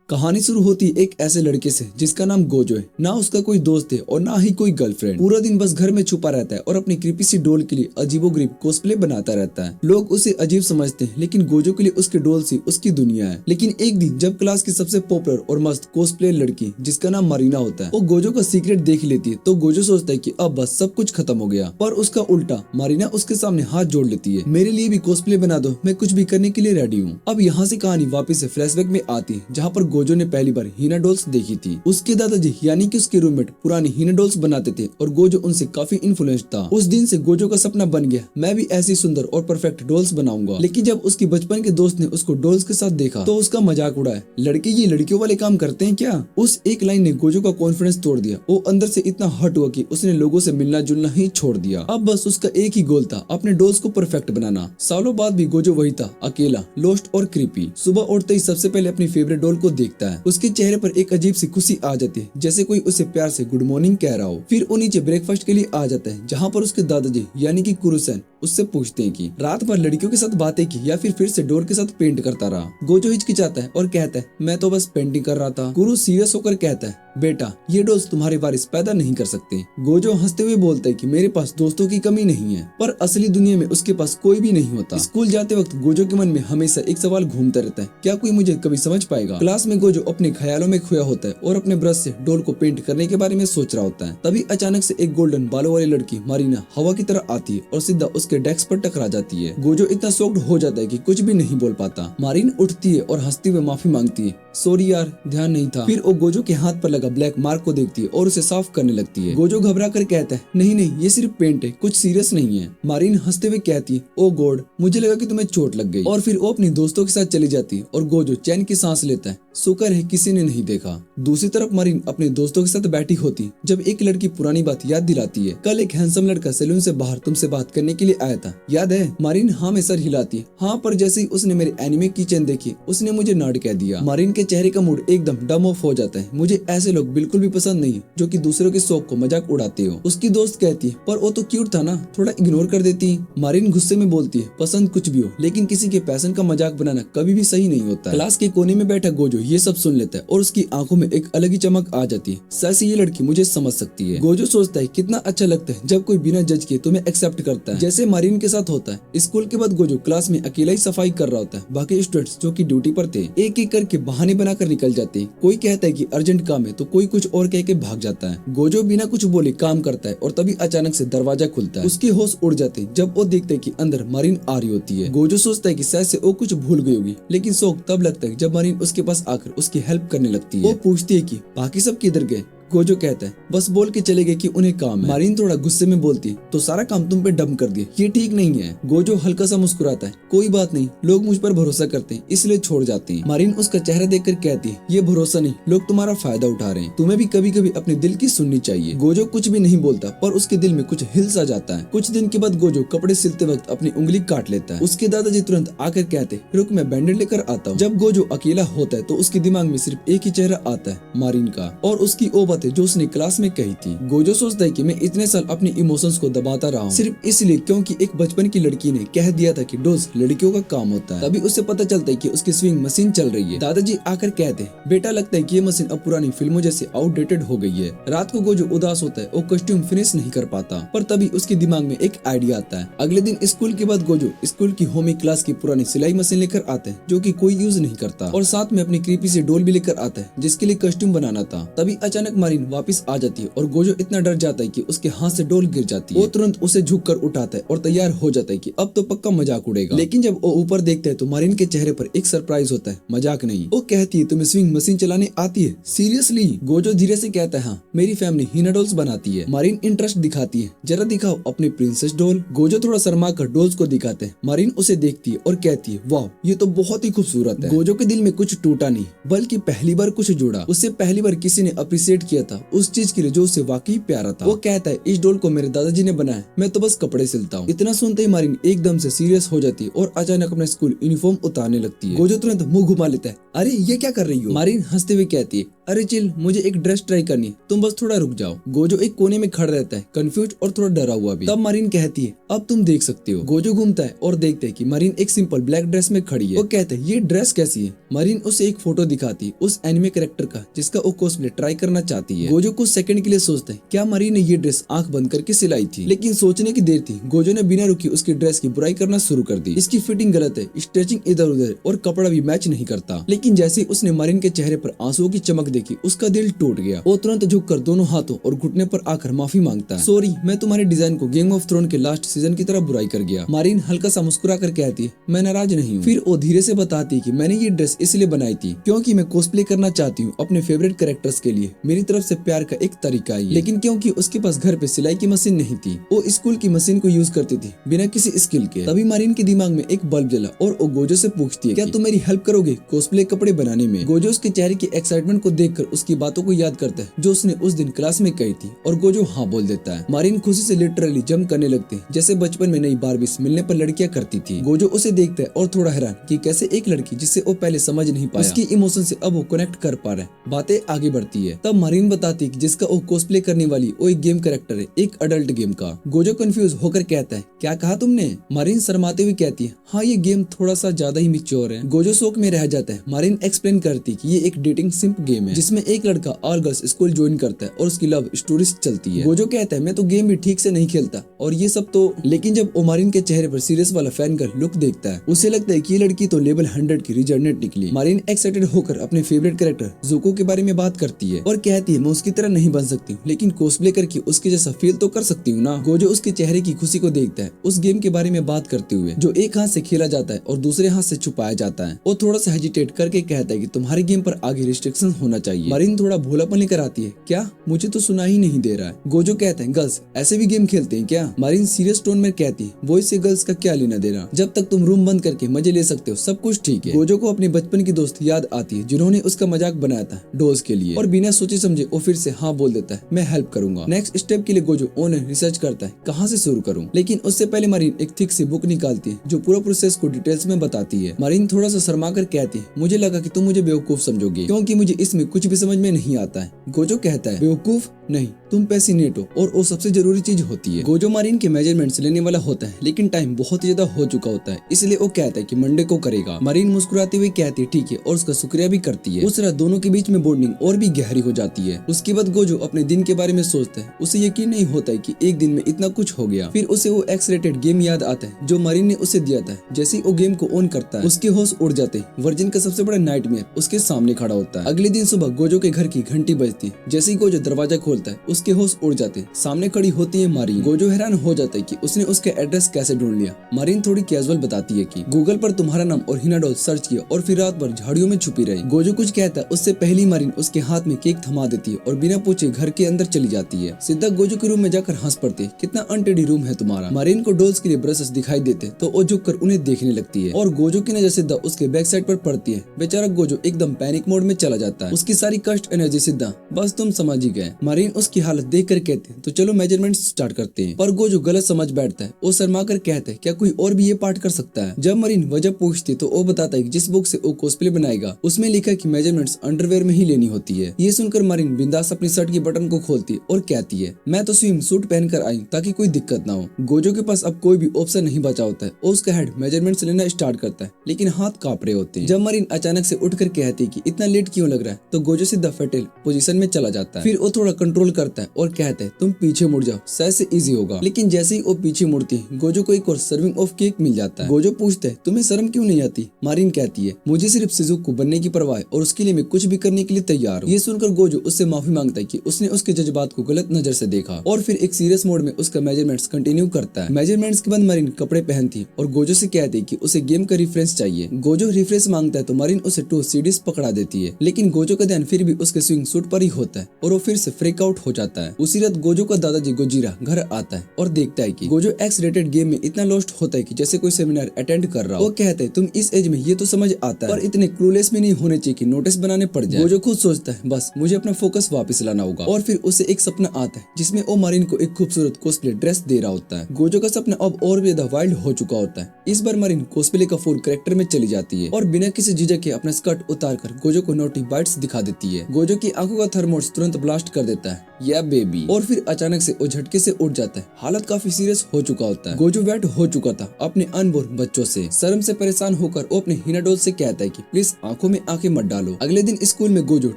कहानी शुरू होती है एक ऐसे लड़के से जिसका नाम गोजो है। ना उसका कोई दोस्त है और ना ही कोई गर्लफ्रेंड। पूरा दिन बस घर में छुपा रहता है और अपनी क्रीपी सी डोल के लिए अजीबोगरीब कॉस्प्ले बनाता रहता है। लोग उसे अजीब समझते हैं, लेकिन गोजो के लिए उसके डोल सी उसकी दुनिया है। लेकिन एक दिन जब क्लास की सबसे पॉपुलर और मस्त कॉस्प्ले लड़की जिसका नाम मारीना होता है वो गोजो का सीक्रेट देख लेती है, तो गोजो सोचता है कि अब बस सब कुछ खत्म हो गया। पर उसका उल्टा, मारीना उसके सामने हाथ जोड़ लेती है। मेरे लिए भी कॉस्प्ले बना दो, मैं कुछ भी करने के लिए रेडी हूँ। अब यहाँ से कहानी वापस से फ्लैशबैक में आती है, जहाँ पर गोजो ने पहली बार हीना डॉल्स देखी थी। उसके दादाजी यानी कि उसके रूममेट पुरानी हीना डॉल्स बनाते थे और गोजो उनसे काफी इन्फ्लुएंस था। उस दिन से गोजो का सपना बन गया, मैं भी ऐसी सुंदर और परफेक्ट डॉल्स बनाऊंगा। लेकिन जब उसकी बचपन के दोस्त ने उसको डॉल्स के साथ देखा तो उसका मजाक उड़ाया, लड़के ये लड़कियों वाले काम करते हैं क्या। उस एक लाइन ने गोजो का कॉन्फिडेंस तोड़ दिया। वो अंदर से इतना हर्ट हुआ कि उसने लोगों से मिलना जुलना ही छोड़ दिया। अब बस उसका एक ही गोल था, अपने डॉल्स को परफेक्ट बनाना। सालों बाद भी गोजो वही था, अकेला, लोस्ट और क्रीपी। सुबह उठते ही सबसे पहले अपनी फेवरेट डॉल को देखता है। उसके चेहरे पर एक अजीब सी खुशी आ जाती है, जैसे कोई उसे प्यार से गुड मॉर्निंग कह रहा हो। फिर वो नीचे ब्रेकफास्ट के लिए आ जाता है, जहाँ पर उसके दादाजी यानी कि कुरुसेन उससे पूछते हैं कि रात भर लड़कियों के साथ बातें की या फिर से डोर के साथ पेंट करता रहा। गोजो हिचकिचाता है और कहता है मैं तो बस पेंटिंग कर रहा था। गुरु सीरियस होकर कहता है बेटा ये डोल्स तुम्हारे वारिस पैदा नहीं कर सकते। गोजो हंसते हुए बोलता है कि मेरे पास दोस्तों की कमी नहीं है, पर असली दुनिया में उसके पास कोई भी नहीं होता। स्कूल जाते वक्त गोजो के मन में हमेशा एक सवाल घूमता रहता है, क्या कोई मुझे कभी समझ पाएगा। क्लास में गोजो अपने ख्यालों में खोया होता है और अपने ब्रश से डोल को पेंट करने के बारे में सोच रहा होता है। तभी अचानक से एक गोल्डन बालों वाली लड़की मारीना हवा की तरह आती है और सीधा उसके डेस्क पर टकरा जाती है। गोजो इतना शॉक्ड हो जाता है कि कुछ भी नहीं बोल पाता। मारीन उठती है और हंसते हुए माफी मांगती है, सॉरी यार ध्यान नहीं था। फिर वो गोजो के हाथ पर लगा ब्लैक मार्क को देखती है और उसे साफ करने लगती है। गोजो घबरा कर कहता है नहीं नहीं ये सिर्फ पेंट है, कुछ सीरियस नहीं है। मारीन हंसते हुए कहती है ओ गॉड मुझे लगा कि तुम्हें चोट लग गई। और फिर वो अपनी दोस्तों के साथ चली जाती है और गोजो चैन की सांस लेता है, शुक्र है किसी ने नहीं देखा। दूसरी तरफ मारीन अपने दोस्तों के साथ बैठी होती जब एक लड़की पुरानी बात याद दिलाती है, कल एक हैंडसम लड़का सैलून से बाहर तुमसे बात करने के लिए आया था, याद है। मारीन हाँ में सर हिलाती है, हाँ पर जैसे ही उसने मेरे एनिमे की चैन देखी उसने मुझे नर्ड कह दिया। मारीन के चेहरे का मूड एकदम डम ऑफ हो जाता है। मुझे ऐसे लोग बिल्कुल भी पसंद नहीं जो कि दूसरों के शौक को मजाक उड़ाते हो। उसकी दोस्त कहती है पर वो तो क्यूट था ना, थोड़ा इग्नोर कर देती। मारीन गुस्से में बोलती है पसंद कुछ भी हो, लेकिन किसी के पैशन का मजाक बनाना कभी भी सही नहीं होता। क्लास के कोने में बैठा गोजो ये सब सुन लेता है और उसकी आंखों में एक अलग ही चमक आ जाती है, सच ये लड़की मुझे समझ सकती है। गोजो सोचता है कितना अच्छा लगता है जब कोई बिना जज किए तुम्हें एक्सेप्ट करता है, जैसे मारीन के साथ होता है। स्कूल के बाद गोजो क्लास में अकेला ही सफाई कर रहा होता है। बाकी स्टूडेंट्स जो कि ड्यूटी पर थे एक एक करके बहाने बनाकर निकल जाते हैं। कोई कहता है कि अर्जेंट काम है तो कोई कुछ और कह के भाग जाता है। गोजो बिना कुछ बोले काम करता है और तभी अचानक से दरवाजा खुलता है। उसके होश उड़ जाते हैं जब वो देखते हैं कि अंदर मारीन आ रही होती है। गोजो सोचता है कि शायद से वो कुछ भूल गई होगी, लेकिन शौक तब लगता है जब मारीन उसके पास आकर उसकी हेल्प करने लगती है। वो पूछती है कि बाकी सब किधर गए। गोजो कहता है बस बोल के चले गए कि उन्हें काम है। मारीन थोड़ा गुस्से में बोलती है तो सारा काम तुम पे डंप कर दिया, ये ठीक नहीं है। गोजो हल्का सा मुस्कुराता है, कोई बात नहीं, लोग मुझ पर भरोसा करते हैं इसलिए छोड़ जाते हैं। मारीन उसका चेहरा देखकर कहती है ये भरोसा नहीं, लोग तुम्हारा फायदा उठा रहे हैं, तुम्हें भी कभी कभी अपने दिल की सुननी चाहिए। गोजो कुछ भी नहीं बोलता पर उसके दिल में कुछ हिल्स आ जाता है। कुछ दिन के बाद गोजो कपड़े सिलते वक्त अपनी उंगली काट लेता है। उसके दादाजी तुरंत आकर कहते रुक मैं बैंडेज लेकर आता हूँ। जब गोजो अकेला होता है तो उसके दिमाग में सिर्फ एक ही चेहरा आता है, मारीन का, और उसकी वो बातें जो उसने क्लास में कही थी। गोजो सोचता है कि मैं इतने साल अपने इमोशंस को दबाता रहा हूँ सिर्फ इसलिए क्योंकि एक बचपन की लड़की ने कह दिया था कि डोल्स लड़कियों का काम होता है। तभी उसे पता चलता है कि उसकी स्विंग मशीन चल रही है। दादाजी आकर कहते हैं बेटा लगता है कि ये मशीन अब पुरानी फिल्मों जैसे आउटडेटेड हो गई है। रात को गोजो उदास होता है, वो कॉस्ट्यूम फिनिश नहीं कर पाता, पर तभी उसके दिमाग में एक आइडिया आता है। अगले दिन स्कूल के बाद गोजो स्कूल की होमी क्लास की पुरानी सिलाई मशीन लेकर आता है जो कि कोई यूज नहीं करता, और साथ में अपनी क्रीपी से डोल भी लेकर आता है जिसके लिए कॉस्ट्यूम बनाना था। तभी अचानक मारीन वापस आ जाती है और गोजो इतना डर जाता है कि उसके हाथ से डोल गिर जाती है। वो तुरंत उसे झुककर उठाता है और तैयार हो जाता है कि अब तो पक्का मजाक उड़ेगा। लेकिन जब वो ऊपर देखता है तो मारीन के चेहरे पर एक सरप्राइज होता है, मजाक नहीं। वो कहती है तुम्हें स्विंग मशीन चलाने आती है, सीरियसली। गोजो धीरे से कहता है हाँ मेरी फैमिली हीना डॉल्स बनाती है। मारीन इंटरेस्ट दिखाती है, जरा दिखाओ अपनी प्रिंसेस डॉल। गोजो थोड़ा शर्मा कर डॉल्स को दिखाते हैं। मारीन उसे देखती है और कहती है वाह ये तो बहुत ही खूबसूरत है। गोजो के दिल में कुछ टूटा नहीं बल्कि पहली बार कुछ जुड़ा। उससे पहली बार किसी ने अप्रिशिएट किया था उस चीज के लिए जो उसे वाकई प्यारा था। वो कहता है इस डोल को मेरे दादाजी ने बनाया, मैं तो बस कपड़े सिलता हूँ। इतना सुनते ही मारीन एकदम से सीरियस हो जाती है और अचानक अपना स्कूल यूनिफॉर्म उतारने लगती है। गोजो तुरंत मुंह घुमा लेता है, अरे ये क्या कर रही हो। मारीन हंसते हुए कहती है अरे चिल, मुझे एक ड्रेस ट्राई करनी है, तुम बस थोड़ा रुक जाओ। गोजो एक कोने में खड़ा रहता है, कंफ्यूज और थोड़ा डरा हुआ भी। तब मरीन कहती है अब तुम देख सकते हो। गोजो घूमता है और देखता है कि मरीन एक सिंपल ब्लैक ड्रेस में खड़ी है। वो कहता है ये ड्रेस कैसी है। मरीन उसे एक फोटो दिखाती है उस एनिमे कैरेक्टर का जिसका वो कॉस्प्ले ट्राई करना चाहती है। गोजो कुछ सेकंड के लिए सोचता है क्या मरीन ने ये ड्रेस आंख बंद करके सिलाई थी, लेकिन सोचने की देर थी। गोजो ने बिना रुकी उसकी ड्रेस की बुराई करना शुरू कर दी। इसकी फिटिंग गलत है, स्ट्रेचिंग इधर उधर और कपड़ा भी मैच नहीं करता। लेकिन जैसे ही उसने मरीन के चेहरे पर आंसुओं की चमक देखी उसका दिल टूट गया। वो तुरंत झुककर दोनों हाथों और घुटने पर आकर माफी मांगता है। सॉरी, मैं तुम्हारे डिजाइन को गेम ऑफ थ्रोन के लास्ट सीजन की तरह बुराई कर गया। मरीन हल्का सा मुस्कुरा कर कहती है मैं नाराज नहीं हूँ। फिर वो धीरे से बताती है कि मैंने ये ड्रेस इसलिए बनाई थी क्योंकि मैं कॉस्प्ले करना चाहती हूँ अपने फेवरेट कैरेक्टर्स के लिए। मेरी तरफ से प्यार का एक तरीका है, लेकिन क्योंकि उसके पास घर पे सिलाई की मशीन नहीं थी, वो स्कूल की मशीन को यूज करती थी बिना किसी स्किल के। तभी मरीन के दिमाग में एक बल्ब जला और वो गोजो से पूछती है क्या तुम मेरी हेल्प करोगे कॉस्प्ले कपड़े बनाने में। गोजो उसके चेहरे की एक्साइटमेंट को देखकर उसकी बातों को याद करता है जो उसने उस दिन क्लास में कही थी और गोजो हाँ बोल देता है। मरीन खुशी से लिटरली जंप करने लगते हैं जैसे बचपन में नई बारबीस मिलने पर लड़कियां करती थी। गोजो उसे देखता है और थोड़ा हैरान कि कैसे एक लड़की जिसे वो पहले समझ नहीं पाया उसकी इमोशन से अब वो कनेक्ट कर पा रहा है। बातें आगे बढ़ती है। तब मरीन बताती है कि जिसका वो कॉस्प्ले करने वाली वो एक गेम कैरेक्टर है, एक अडल्ट गेम का। गोजो कंफ्यूज होकर कहता है क्या कहा तुमने। मरीन शर्माते हुए कहती है हाँ ये गेम थोड़ा सा ज्यादा ही मैच्योर है। गोजो शौक में रह जाता है। मरीन एक्सप्लेन करती है कि ये एक डेटिंग सिंप गेम है जिसमें एक लड़का और गर्ल्स स्कूल ज्वाइन करता है और उसकी लव स्टोरी चलती है। गोजो कहता है मैं तो गेम भी ठीक से नहीं खेलता और ये सब तो। लेकिन जब मरीन के चेहरे पर सीरियस वाला फैन गर्ल लुक देखता है उसे लगता है कि ये लड़की तो लेवल 100 की रिजर्नेट निकली। मरीन एक्साइटेड होकर अपने फेवरेट कैरेक्टर ज़ुको के बारे में बात करती है और कहती है मैं उसकी तरह नहीं बन सकती लेकिन कॉस्प्ले करके उसके जैसा फील तो कर सकती हूँ ना। गोजो उसके चेहरे की खुशी को देखता है उस गेम के बारे में बात करते हुए जो एक हाथ से खेला जाता है और दूसरे हाथ से छुपाया जाता है। वो थोड़ा सा हेजिटेट करके कहता है कि तुम्हारे गेम पर आगे रिस्ट्रिक्शन होना चाहिए। मरीन थोड़ा भोलापन लेकर आती है क्या मुझे तो सुना ही नहीं दे रहा है। गोजो कहते हैं गर्ल्स ऐसे भी गेम खेलते हैं क्या। मरीन सीरियस टोन में कहती है बॉयज से गर्ल्स का क्या लेना देना, जब तक तुम रूम बंद करके मजे ले सकते हो सब कुछ ठीक है। गोजो को अपने बचपन की दोस्त याद आती है जिन्होंने उसका मजाक बनाया था डोज के लिए और बिना सोचे समझे वो फिर से हाँ बोल देता है मैं हेल्प करूंगा। नेक्स्ट स्टेप के लिए गोजो ऑनलाइन रिसर्च करता है कहाँ से शुरू करूँ, लेकिन उससे पहले मरीन एक थिक सी बुक निकालती है जो पूरा प्रोसेस को डिटेल्स में बताती है। मरीन थोड़ा सा शर्मा कर कहती है मुझे लगा कि तुम मुझे बेवकूफ समझोगे क्योंकि मुझे इसमें कुछ भी समझ में नहीं आता है। गोजो कहता है बेवकूफ नहीं, तुम पैसिनेट हो और वो सबसे जरूरी चीज होती है। गोजो मरीन के मेजरमेंट्स लेने वाला होता है लेकिन टाइम बहुत ही ज्यादा हो चुका होता है इसलिए वो कहता है कि मंडे को करेगा। मरीन मुस्कुराती हुई कहती है ठीक है और उसका शुक्रिया भी करती है। उस रात दोनों के बीच में बॉन्डिंग और भी गहरी हो जाती है। उसके बाद गोजो अपने दिन के बारे में सोचता है। उसे यकीन नहीं होता है कि एक दिन में इतना कुछ हो गया। फिर उसे वो एक्स रेटेड गेम याद आता है जो मरीन ने उसे दिया था। जैसे ही वो गेम को ऑन करता है उसके होश उड़ जाते हैं। वर्जिन का सबसे बड़ा नाइटमेयर उसके सामने खड़ा होता है। अगले दिन सुबह गोजो के घर की घंटी बजती है। जैसे ही गोजो दरवाजा खोलता है उसके होश उड़ जाते हैं। सामने खड़ी होती है मरीन। गोजो हैरान हो जाता है कि उसने उसका एड्रेस कैसे ढूंढ लिया। मरीन थोड़ी कैजुअल बताती है कि गूगल पर तुम्हारा नाम और हिनाडोल सर्च किया और फिर रात भर झाड़ियों में छुपी रही। गोजो कुछ कहता है उससे पहली मरीन उसके हाथ में केक थमा देती है और बिना पूछे घर के अंदर चली जाती है। सीधा गोजो के रूम में जाकर हंस पड़ती है कितना अनटेडी रूम है तुम्हारा। मरीन को डॉल्स के लिए ब्रशेस दिखाई देते तो वो झुककर उन्हें देखने लगती है और गोजो की नजर सीधा उसके बैक साइड पर पड़ती है। बेचारा गोजो एकदम पैनिक मोड में चला जाता है। उसकी सारी कष्ट एनर्जी सीधा बस तुम समझ ही गए। मरीन उसकी हालत देख कर कहते हैं तो चलो मेजरमेंट स्टार्ट करते हैं, पर गोजो गलत समझ बैठता है। वो शर्मा कर कहता है क्या कोई और भी ये पार्ट कर सकता है। जब मरीन वजह पूछती तो वो बताता है कि जिस बुक से वो कॉस्प्ले बनाएगा उसमें लिखा है कि मेजरमेंट्स अंडरवेयर में ही लेनी होती है। ये सुनकर मरीन बिंदास अपनी शर्ट की बटन को खोलती और कहती है मैं तो स्विम सूट पहन कर आई ताकि कोई दिक्कत ना हो। गोजो के पास अब कोई भी ऑप्शन नहीं बचा होता है। वो उसका हेड मेजरमेंट्स लेना स्टार्ट करता है लेकिन हाथ कांप रहे होते हैं। जब मरीन अचानक से उठकर कहती है कि इतना लेट क्यों लग रहा है तो गोजो सीधा फेटल पोजीशन में चला जाता है। फिर वो थोड़ा कंट्रोल करता है और कहता है तुम पीछे मुड़ जाओ शायद से इजी होगा। लेकिन जैसे ही वो पीछे मुड़ती है गोजो को एक और सर्विंग ऑफ केक मिल जाता है। गोजो पूछता है तुम्हें शर्म क्यों नहीं आती। मरीन कहती है मुझे सिर्फ शिज़ुको बनने की परवाह है और उसके लिए मैं कुछ भी करने के लिए तैयार हूँ। ये सुनकर गोजो उससे माफी मांगता है कि उसने उसके जज्बात को गलत नजर से देखा और फिर एक सीरियस मोड में उसका मेजरमेंट्स कंटिन्यू करता है। मेजरमेंट्स के बाद मरीन कपड़े पहनती है और गोजो से कहती है कि उसे गेम का रेफरेंस चाहिए। गोजो रेफरेंस मांगता है तो मरीन उसे 2 CDs पकड़ा देती है लेकिन गोजो का ध्यान फिर भी उसके स्विंग सूट पर ही होता है और वो फिर से फ्रीक आउट हो जाता है। उसी रात गोजो का दादाजी गोजीरा घर आता है और देखता है कि गोजो एक्स रेटेड गेम में इतना लॉस्ट होता है कि जैसे कोई सेमिनार अटेंड कर रहा हो। वो कहते हैं तुम इस एज में ये तो समझ आता है, पर इतने क्लूलेस में नहीं होने चाहिए कि नोटिस बनाने पड़ जाए। गोजो खुद सोचता है बस मुझे अपना फोकस वापस लाना होगा, और फिर उसे एक सपना आता है जिसमें वो मारिन को एक खूबसूरत कॉस्प्ले ड्रेस दे रहा होता है। गोजो का सपना अब और भी ज्यादा वाइल्ड हो चुका होता है। इस बार मारिन कॉस्प्ले का फुल कैरेक्टर में चली जाती है और बिना किसी झिझक के अपना स्कर्ट उतार कर गोजो को नोटी बाइट्स दिखा देती है। गोजो की आंखों का थर्मोस तुरंत ब्लास्ट कर देता है, या बेबी, और फिर अचानक से वो झटके से उठ जाता है। हालत काफी सीरियस हो चुका होता है। गोजो वेट हो चुका था अपने अनबोर्न बच्चों से। शर्म से परेशान होकर वो अपने हिनाडोल से कहता है कि प्लीज आंखों में आंखें मत डालो। अगले दिन स्कूल में गोजो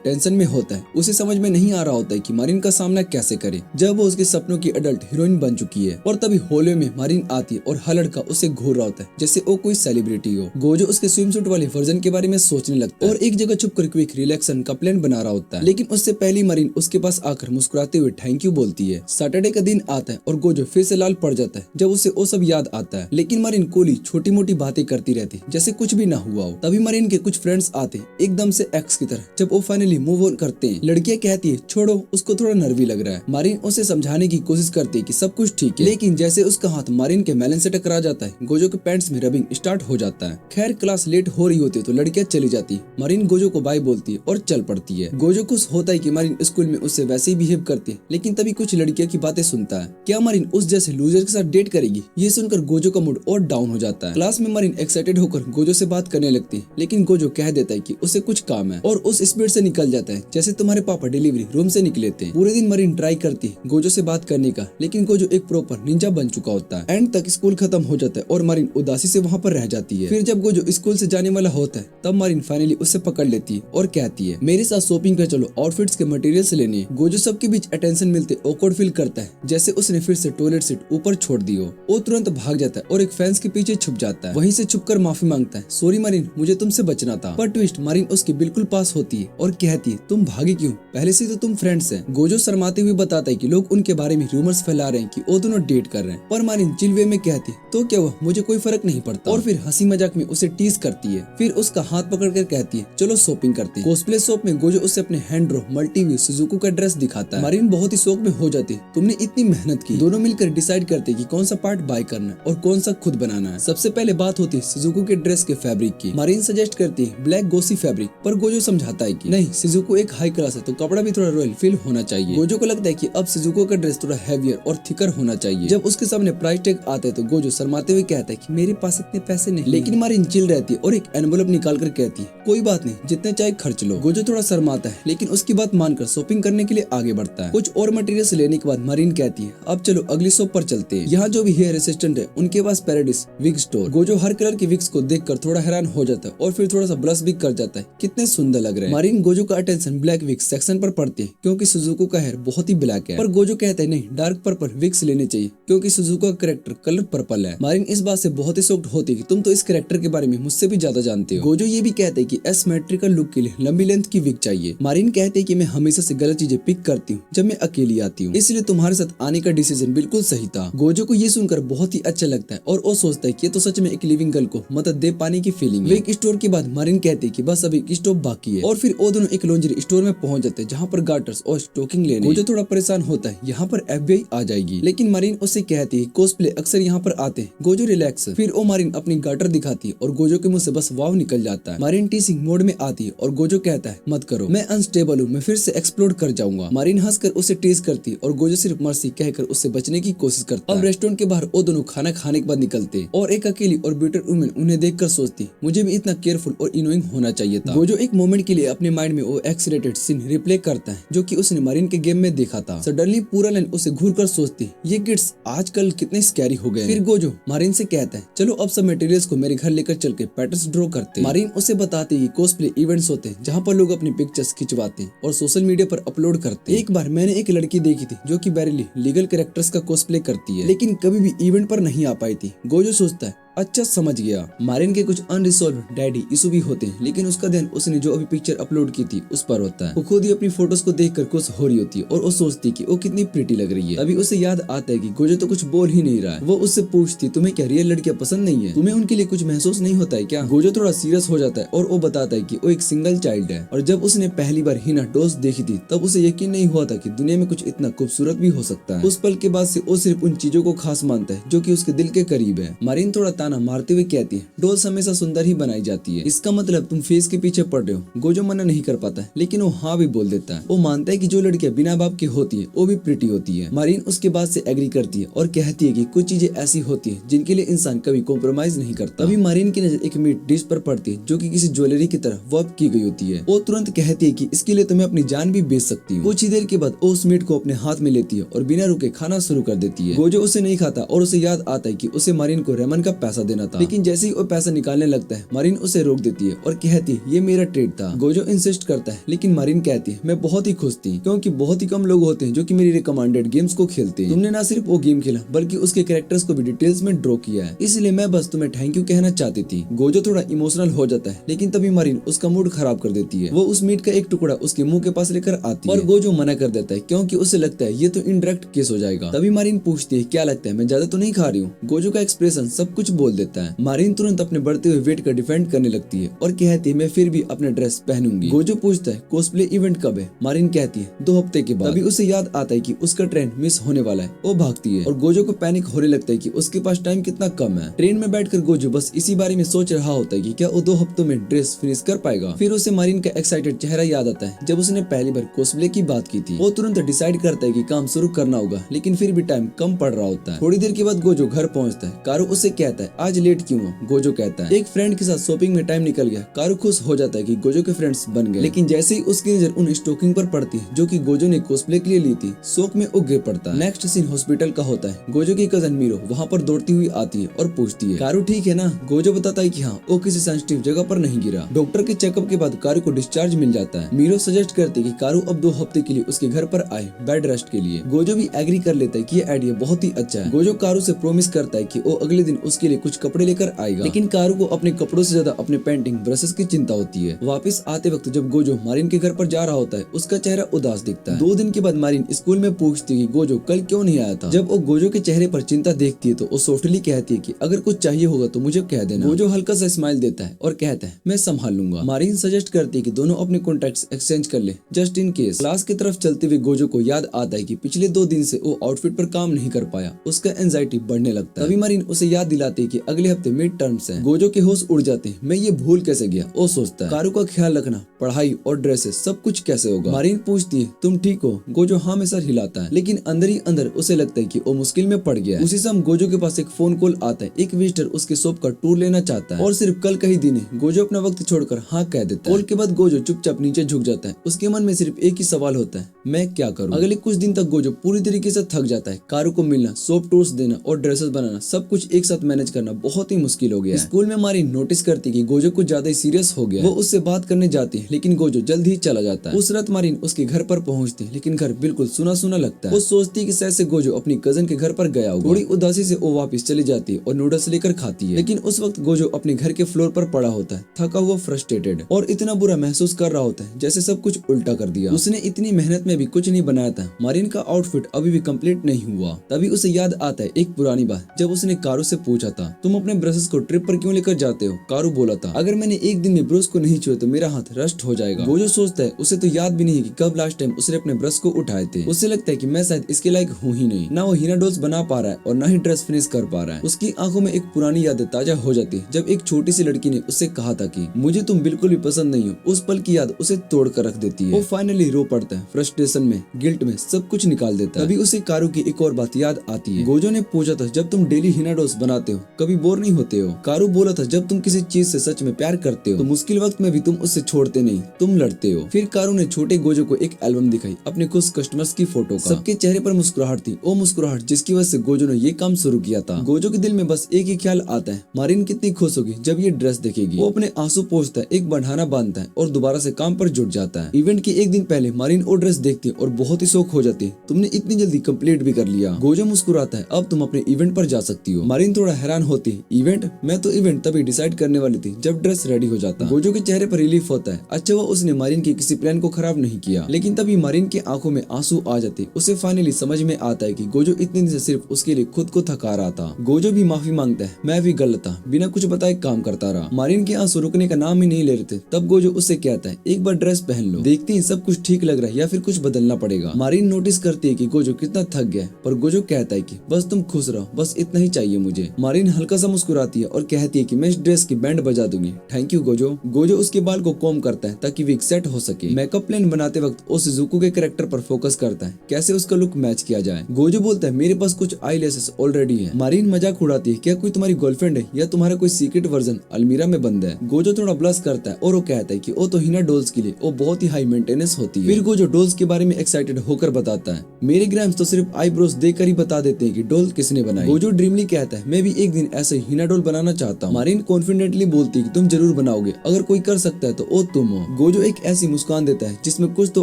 टेंशन में होता है। उसे समझ में नहीं आ रहा होता है कि मारिन का सामना कैसे करे जब वो उसके सपनों की अडल्ट हीरोइन बन चुकी है। और तभी हॉलवे में मारिन आती है और हर लड़का उसे घूर रहा होता है जैसे वो कोई सेलिब्रिटी हो। गोजो उसके स्विम सूट वाले वर्जन के बारे में सोचने लगता है और एक जगह छुप कर क्विक रिलैक्सन का प्लान बना रहा होता है। लेकिन उससे पहली मारिन उसके पास आकर मुस्कुराते हुए थैंक यू बोलती है। सैटरडे का दिन आता है और गोजो फिर से लाल पड़ जाता है जब उसे वो सब याद आता है। लेकिन मारिन कोली छोटी मोटी बातें करती रहती जैसे कुछ भी ना हुआ हो। तभी मारिन के कुछ फ्रेंड्स आते एकदम से एक्स की तरह। जब वो फाइनली मूव ऑन करते हैं, लड़कियां कहती है छोड़ो, उसको थोड़ा नर्वी लग रहा है। मारिन उसे समझाने की कोशिश करती है कि सब कुछ ठीक है, लेकिन जैसे उसका हाथ मारिन के मेलन से टकरा जाता है, गोजो के पैंट्स में रबिंग स्टार्ट हो जाता है। खैर क्लास लेट हो रही होती है तो लड़कियां चली जाती। मारिन गोजो को बाय बोलती है और चल पड़ती है। गोजो खुश होता है कि मारिन स्कूल में उससे वैसे ही बिहेव करती है, लेकिन तभी कुछ लड़कियों की बातें सुनता है। क्या मारिन उस जैसे लूजर के साथ डेट करेगी? ये सुनकर गोजो का मूड और डाउन हो जाता है। क्लास में मारिन एक्साइटेड होकर गोजो से बात करने लगती है, लेकिन गोजो कह देता है कि उसे कुछ काम है और उस स्पीड से निकल जाता है जैसे तुम्हारे पापा डिलीवरी रूम से निकले थे। पूरे दिन मारिन ट्राई करती है गोजो से बात करने का, लेकिन गोजो एक प्रॉपर निंजा बन चुका होता है। एंड तक स्कूल खत्म हो जाता है और मारिन उदासी से वहाँ पर रह जाती है। फिर जब गोजो स्कूल से जाने वाला होता है तब मारिन फाइनली उसे पकड़ लेती है और कहती है मेरे साथ शॉपिंग कर चलो, आउटफिट्स के मटेरियल्स लेने। गोजो सबके बीच अटेंशन मिलते ऑकवर्ड फील करता है जैसे उसने फिर से टॉयलेट सीट ऊपर छोड़ दी हो। वो तुरंत भाग जाता है और एक फैंस के पीछे छुप जाता है। वहीं से छुपकर माफी मांगता है, सॉरी मारिन, मुझे तुमसे बचना था। पर ट्विस्ट, मारिन उसके बिल्कुल पास होती है और कहती है तुम भागी क्यों, पहले से तो तुम फ्रेंड्स हैं। गोजो शर्माते हुए बताता है कि लोग उनके बारे में रूमर्स फैला रहे हैं कि वो दोनों डेट कर रहे हैं। पर मारिन चिल वे में कहती तो क्या हुआ, मुझे कोई फर्क नहीं पड़ता। और फिर हंसी मजाक में उसे टीज करती है। फिर उसका हाथ पकड़कर कहती है चलो शॉपिंग करते हैं। कॉस्प्ले शॉप में गोजो उसे अपने हैंड ड्रॉ मल्टीव्यू सुजुकी का ड्रेस दिखाता है। मारिन बहुत ही शौक में हो जाती है, तुमने इतनी मेहनत की। दोनों मिलकर डिसाइड करते कि कौन सा पार्ट बाय करना है और कौन सा खुद बनाना है। सबसे पहले बात होती है सुजुकी के ड्रेस के फैब्रिक की। मारिन सजेस्ट करती है ब्लैक गोसी फैब्रिक, पर गोजो समझाता है कि नहीं, सुजुकी एक हाई क्लास है तो कपड़ा भी थोड़ा रॉयल फील होना चाहिए। गोजो को लगता है कि अब सुजुकी का ड्रेस थोड़ा हैवियर और थिकर होना चाहिए। जब उसके सामने प्राइस टैग आता है तो गोजो शर्माते हुए कहता है कि मेरे पास इतने पैसे नहीं। लेकिन मारिन चिल रहती है और एक एनवेलप निकाल कर कहती है कोई बात नहीं, जितने चाहे खर्च लो। गोजो थोड़ा शर्माता है लेकिन उसकी बात मानकर शॉपिंग करने के लिए आगे बढ़ता है। कुछ और मटेरियल्स लेने के बाद मारिन कहती है अब चलो अगली शॉप पर चलते हैं। यहाँ जो भी हेयर असिस्टेंट है उनके पास पैराडिस विग स्टोर। गोजो हर कलर की विग्स को देखकर थोड़ा हैरान हो जाता है और फिर थोड़ा सा ब्लश भी कर जाता है, कितने सुंदर लग रहे हैं। मारिन गोजो का अटेंशन ब्लैक विग सेक्शन पर पड़ती है क्योंकि सुजुकी का हेयर बहुत ही ब्लैक है। पर गोजो कहता है नहीं, डार्क पर्पल विग्स लेने चाहिए क्योंकि सुजुकी का कैरेक्टर कलर पर्पल है। मारिन इस बात से बहुत ही शॉक्ड होती है कि तुम तो इस कैरेक्टर के बारे में मुझसे भी ज्यादा जानते हो। गोजो ये भी कहते हैं कि एसिमेट्रिकल लुक के लिए लंबी लेंथ की विग चाहिए। मारिन कहते हैं कि मैं हमेशा से गलत चीजें पिक करती हूँ जब मैं अकेली आती हूँ, इसलिए तुम्हारे साथ आने का डिसीजन बिल्कुल सही था। गोजो को ये सुनकर बहुत ही अच्छा लगता है और वो सोचता है कि ये तो सच में एक लिविंग गर्ल को मदद दे पाने की फीलिंग है। विग स्टोर के बाद मारिन कहते हैं कि बस अभी एक स्टॉप बाकी है और फिर वो दोनों एक लॉन्जरी स्टोर में पहुंच जाते हैं जहाँ पर गार्टर्स और स्टॉकिंग लेने। गोजो थोड़ा परेशान होता है यहाँ पर FBI आ जाएगी, लेकिन मारिन उससे कहती है कॉस्प्ले अक्सर यहाँ पर आते हैं, गोजो रिलैक्स। फिर वो मारिन अपनी गार्टर दिखाती है और गोजो के मुंह से बस वाव निकल जाता है। मारिन टीसिंग मोड में आती है और गोजो कहता है मत करो, मैं अनस्टेबल हूँ, मैं फिर से एक्सप्लोड कर जाऊंगा। मारिन हंसकर उसे टीज करती है और गोजो सिर्फ मर्सी कहकर उससे बचने की कोशिश करता है। अब रेस्टोरेंट के बाहर वो दोनों खाना खाने के बाद निकलते हैं और एक अकेली और ब्यूटी वुमन उन्हें देखकर सोचती मुझे भी इतना केयरफुल और इनोइंग होना चाहिए था। गोजो एक मोमेंट के लिए अपने माइंड में वो एक्स रेटेड सीन रिप्ले करता है जो कि उसने मारिन के गेम में देखा था। सडनली पूरा लाइन उसे घूर कर सोचती ये किड्स आजकल कितने स्कैरी हो गए। फिर गोजो मारिन से कहता है चलो अब सब मटेरियल्स को मेरे घर लेकर चल के पैटर्न्स ड्रॉ करते हैं। मारिन उसे बताती है कि कॉस्प्ले इवेंट्स होते हैं जहाँ पर लोग अपनी पिक्चर्स खिंचवाते हैं और सोशल मीडिया पर अपलोड करते हैं। एक बार मैंने एक लड़की देखी थी जो कि बैरली लीगल कैरेक्टर्स का कॉस्प्ले करती है लेकिन कभी भी इवेंट पर नहीं आ पाई थी। गोजो सोचता है अच्छा समझ गया। मारिन के कुछ अनरिजॉल्व डैडी इशू भी होते हैं, लेकिन उसका ध्यान उसने जो अभी पिक्चर अपलोड की थी उस पर होता है। वो खुद ही अपनी फोटोज को देखकर खुश हो रही होती है और वो सोचती कि वो कितनी प्रिटी लग रही है। तभी उसे याद आता है कि गोजो तो कुछ बोल ही नहीं रहा है। वो उससे पूछती तुम्हें क्या रियल लड़कियां पसंद नहीं है, तुम्हें उनके लिए कुछ महसूस नहीं होता है क्या? गोजो थोड़ा सीरियस हो जाता है और वो बताता है कि वो एक सिंगल चाइल्ड है और जब उसने पहली बार हिना डोस देखी थी तब उसे यकीन नहीं हुआ था कि दुनिया में कुछ इतना खूबसूरत भी हो सकता है। उस पल के बाद से वो सिर्फ उन चीजों को खास मानता है जो कि उसके दिल के करीब है। मारिन थोड़ा ताना मारते हुए कहती है डॉल्स हमेशा सुंदर ही बनाई जाती है, इसका मतलब तुम फेस के पीछे पड़ रहे हो। गोजो मना नहीं कर पाता है, लेकिन वो हाँ भी बोल देता है। वो मानता है कि जो लड़कियां बिना बाप की होती है वो भी प्रिटी होती है। मारिन उसके बाद से एग्री करती है और कहती है कि कुछ चीजें ऐसी होती है जिनके लिए इंसान कभी कॉम्प्रोमाइज नहीं करता। अभी मारिन की नजर एक मीट डिश पर पड़ती है जो कि किसी ज्वेलरी की तरह वर्क की गई होती है। वो तुरंत कहती है कि इसके लिए तुम्हें अपनी जान भी बेच सकती हूँ। कुछ ही देर के बाद वो उस मीट को अपने हाथ में लेती है और बिना रुके खाना शुरू कर देती है। गोजो उसे नहीं खाता और उसे याद आता है कि उसे मारिन को रेमन का पैसा देना था, लेकिन जैसे ही वो पैसा निकालने लगता है मारिन उसे रोक देती है और कहती है ये मेरा ट्रीट था। गोजो इंसिस्ट करता है, लेकिन मारिन कहती है मैं बहुत ही खुश थी क्योंकि बहुत ही कम लोग होते हैं जो कि मेरी रिकमेंडेड गेम्स को खेलते हैं। तुमने ना सिर्फ वो गेम खेला बल्कि उसके कैरेक्टर्स को भी डिटेल्स में ड्रॉ किया है, इसलिए मैं बस तुम्हें थैंक यू कहना चाहती थी। गोजो थोड़ा इमोशनल हो जाता है, लेकिन तभी मारिन उसका मूड खराब कर देती है। वो उस मीट का एक टुकड़ा उसके मुंह के पास लेकर आती है और गोजो मना कर देता है क्योंकि उसे लगता है ये तो इनडायरेक्ट केस हो जाएगा। तभी मारिन पूछती है क्या लगता है मैं ज्यादा तो नहीं खा रही हूँ? गोजो का एक्सप्रेशन सब कुछ बोल देता है। मारिन तुरंत अपने बढ़ते हुए वेट का डिफेंड करने लगती है और कहती है मैं फिर भी अपने ड्रेस पहनूंगी। गोजो पूछता है कॉस्प्ले इवेंट कब है? मारिन कहती है 2 हफ्ते के बाद। तभी उसे याद आता है कि उसका ट्रेन मिस होने वाला है। वो भागती है और गोजो को पैनिक होने लगता है कि उसके पास टाइम कितना कम है। ट्रेन में बैठकर गोजो बस इसी बारे में सोच रहा होता है कि क्या वो 2 हफ्तों में ड्रेस फिनिश कर पाएगा। फिर उसे मारिन का एक्साइटेड चेहरा याद आता है जब उसने पहली बार कॉस्प्ले की बात की थी। वो तुरंत डिसाइड करता है कि काम शुरू करना होगा, लेकिन फिर भी टाइम कम पड़ रहा होता है। थोड़ी देर के बाद गोजो घर पहुंचता है। कारू उसे कहता है आज लेट क्यों हो? गोजो कहता है एक फ्रेंड के साथ शॉपिंग में टाइम निकल गया। कारू खुश हो जाता है कि गोजो के फ्रेंड्स बन गए, लेकिन जैसे ही उसकी नजर उन स्टॉकिंग पर पड़ती है जो कि गोजो ने कॉस्प्ले के लिए ली थी, शौक में वो गिर पड़ता है। नेक्स्ट सीन हॉस्पिटल का होता है। गोजो की कजन मीरो वहाँ पर दौड़ती हुई आती है और पूछती है कारू ठीक है ना? गोजो बताता है कि हाँ वो किसी सेंसिटिव जगह पर नहीं गिरा। डॉक्टर के चेकअप के बाद कारू को डिस्चार्ज मिल जाता है। मीरो सजेस्ट करती है कि कारू अब 2 हफ्ते के लिए उसके घर पर आए बेड रेस्ट के लिए। गोजो भी एग्री कर लेता है कि ये आइडिया बहुत ही अच्छा है। गोजो कारू से प्रॉमिस करता है कि वो अगले दिन उसके लिए कुछ कपड़े लेकर आएगा, लेकिन कारू को अपने कपड़ों से ज्यादा अपने पेंटिंग ब्रशेस की चिंता होती है। वापस आते वक्त जब गोजो मारिन के घर पर जा रहा होता है उसका चेहरा उदास दिखता है। 2 दिन के बाद मारिन स्कूल में पूछती है कि गोजो कल क्यों नहीं आया था। जब वो गोजो के चेहरे पर चिंता देखती है तो वो सॉफ्टली कहती है कि अगर कुछ चाहिए होगा तो मुझे कह देना। गोजो हल्का सा स्माइल देता है और कहता है मैं संभाल लूंगा। मारिन सजेस्ट करती है कि दोनों अपने कॉन्टैक्ट्स एक्सचेंज कर ले जस्ट इन केस। क्लास की तरफ चलते हुए गोजो को याद आता है कि पिछले 2 दिन से वो आउटफिट पर काम नहीं कर पाया। उसका एंजाइटी बढ़ने लगता है। तभी मारिन उसे याद दिलाती है कि अगले हफ्ते मिड टर्म्स है। गोजो के होश उड़ जाते हैं। मैं ये भूल कैसे गया? वो सोचता है कारू का ख्याल रखना, पढ़ाई और ड्रेसेस सब कुछ कैसे होगा? मारिन पूछती है तुम ठीक हो? गोजो हाँ में सर हिलाता है, लेकिन अंदर ही अंदर उसे लगता है कि वो मुश्किल में पड़ गया है। उसी समय गोजो के पास एक फोन कॉल आता है। एक विजिटर उसके शॉप का टूर लेना चाहता है और सिर्फ कल का ही दिन है। गोजो अपना वक्त छोड़कर हाँ कह देता है। कॉल के बाद गोजो चुपचाप नीचे झुक जाता है। उसके मन में सिर्फ एक ही सवाल होता है मैं क्या करूं? अगले कुछ दिन तक गोजो पूरी तरीके से थक जाता है। कारू को मिलना, शॉप टूर्स देना और ड्रेसेस बनाना सब कुछ एक साथ मैनेज करना बहुत ही मुश्किल हो गया है। स्कूल में मारिन नोटिस करती है कि गोजो कुछ ज्यादा ही सीरियस हो गया है। वो उससे बात करने जाती है, लेकिन गोजो जल्द ही चला जाता है। उस रात मारिन उसके घर पर पहुंचती है, लेकिन घर बिल्कुल सुना सुना लगता है। वो सोचती है कि शायद से गोजो अपनी कजन के घर पर गया होगा। थोड़ी उदासी से वो वापस चली जाती है और नूडल्स लेकर खाती है, लेकिन उस वक्त गोजो अपने घर के फ्लोर पर पड़ा होता है, थका हुआ, फ्रस्ट्रेटेड और इतना बुरा महसूस कर रहा होता है जैसे सब कुछ उल्टा कर दिया। उसने इतनी मेहनत में भी कुछ नहीं बनाया था। मारिन का आउटफिट अभी भी कंप्लीट नहीं हुआ। तभी उसे याद आता है एक पुरानी बात, जब उसने कारू से पूछा था तुम अपने ब्रशेस को ट्रिप पर क्यों लेकर जाते हो? कारू बोला था अगर मैंने एक दिन में ब्रश को नहीं छुए तो मेरा हाथ रस्ट हो जाएगा। गोजो सोचता है उसे तो याद भी नहीं है कि कब लास्ट टाइम उसने अपने ब्रश को उठाए थे। उसे लगता है कि मैं शायद इसके लायक हूँ ही नहीं। ना वो हिना डॉल्स बना पा रहा है और ना ही ड्रेस फिनिश कर पा रहा है। उसकी आंखों में एक पुरानी यादें ताजा हो जाती है जब एक छोटी सी लड़की ने उससे कहा था कि मुझे तुम बिल्कुल भी पसंद नहीं हो। उस पल की याद उसे तोड़ कर रख देती है। वो फाइनली रो पड़ता है, फ्रस्ट्रेशन में, गिल्ट में सब कुछ निकाल देता है। तभी उसे कारू की एक और बात याद आती है। गोजो ने पूछा था जब तुम डेली हिना डॉल्स बनाते हो कभी बोर नहीं होते हो? कारू बोला था जब तुम किसी चीज से सच में प्यार करते हो तो मुश्किल वक्त में भी तुम उससे छोड़ते नहीं, तुम लड़ते हो। फिर कारू ने छोटे गोजो को एक एल्बम दिखाई अपने कुछ कस्टमर्स की फोटो का। सबके चेहरे पर मुस्कुराहट थी, वो मुस्कुराहट जिसकी वजह से गोजो ने ये काम शुरू किया था। गोजो के दिल में बस एक ही ख्याल आता है मारिन कितनी खुश होगी जब ये ड्रेस देखेगी। वो अपने आंसू पोंछता है, एक बढ़ाना बांधता है और दोबारा से काम पर जुट जाता है। इवेंट के एक दिन पहले मारिन वो ड्रेस देखती है और बहुत ही शौक हो जाती है, तुमने इतनी जल्दी कंप्लीट भी कर लिया। गोजो मुस्कुराता है, अब तुम अपने इवेंट पर जा सकती हो। मारिन थोड़ा हैरान होती है इवेंट? मैं तो इवेंट तभी डिसाइड करने वाली थी जब ड्रेस रेडी हो जाता। गोजो के चेहरे पर रिलीफ होता है। अच्छा वो उसने मारिन के किसी प्लान को खराब नहीं किया। लेकिन तभी मारिन की आंखों में आंसू आ जाते। उसे फाइनली समझ में आता है कि गोजो इतने दिन से सिर्फ उसके लिए खुद को थका रहा था। गोजो भी माफी मांगता है, मैं भी गलत था, बिना कुछ बताए काम करता रहा। मारिन के आंसू रुकने का नाम ही नहीं ले रहे थे। तब गोजो उससे कहता है एक बार ड्रेस पहन लो, देखते हैं सब कुछ ठीक लग रहा है या फिर कुछ बदलना पड़ेगा। मारिन नोटिस करती है कि गोजो कितना थक गया है, पर गोजो कहता है कि बस तुम खुश रहो, बस इतना ही चाहिए मुझे। मारिन हल्का सा मुस्कुराती है और कहती है कि मैं इस ड्रेस की बैंड बजा दूंगी। Thank you Gojo. गोजो उसके बाल को कॉम्ब करता है ताकि विग सेट हो सके। मेकअप प्लान बनाते वक्त वो शिजुको के कैरेक्टर पर फोकस करता है, कैसे उसका लुक मैच किया जाए। गोजो बोलता है मेरे पास कुछ आईलैशेस ऑलरेडी है। मारिन मजाक उड़ाती है, क्या कोई तुम्हारी गर्लफ्रेंड है या तुम्हारा कोई सीक्रेट वर्जन अलमीरा में बंद है। गोजो थोड़ा ब्लश करता है और वो कहता है कि वो तो हिना डॉल्स के लिए वो बहुत ही हाई मेंटेनेंस होती है। फिर गोजो डॉल्स के बारे में एक्साइटेड होकर बताता है, मेरे ग्राम्स तो सिर्फ आईब्रोज देखकर ही बता देते हैं कि डॉल किसने बनाई। गोजो ड्रीमली कहता है मैं भी एक दिन ऐसे ही हिना डॉल बनाना चाहता हूँ। मारिन कॉन्फिडेंटली बोलती है कि तुम जरूर बनाओगे, अगर कोई कर सकता है तो वो तुम हो। गोजो एक ऐसी मुस्कान देता है जिसमें कुछ तो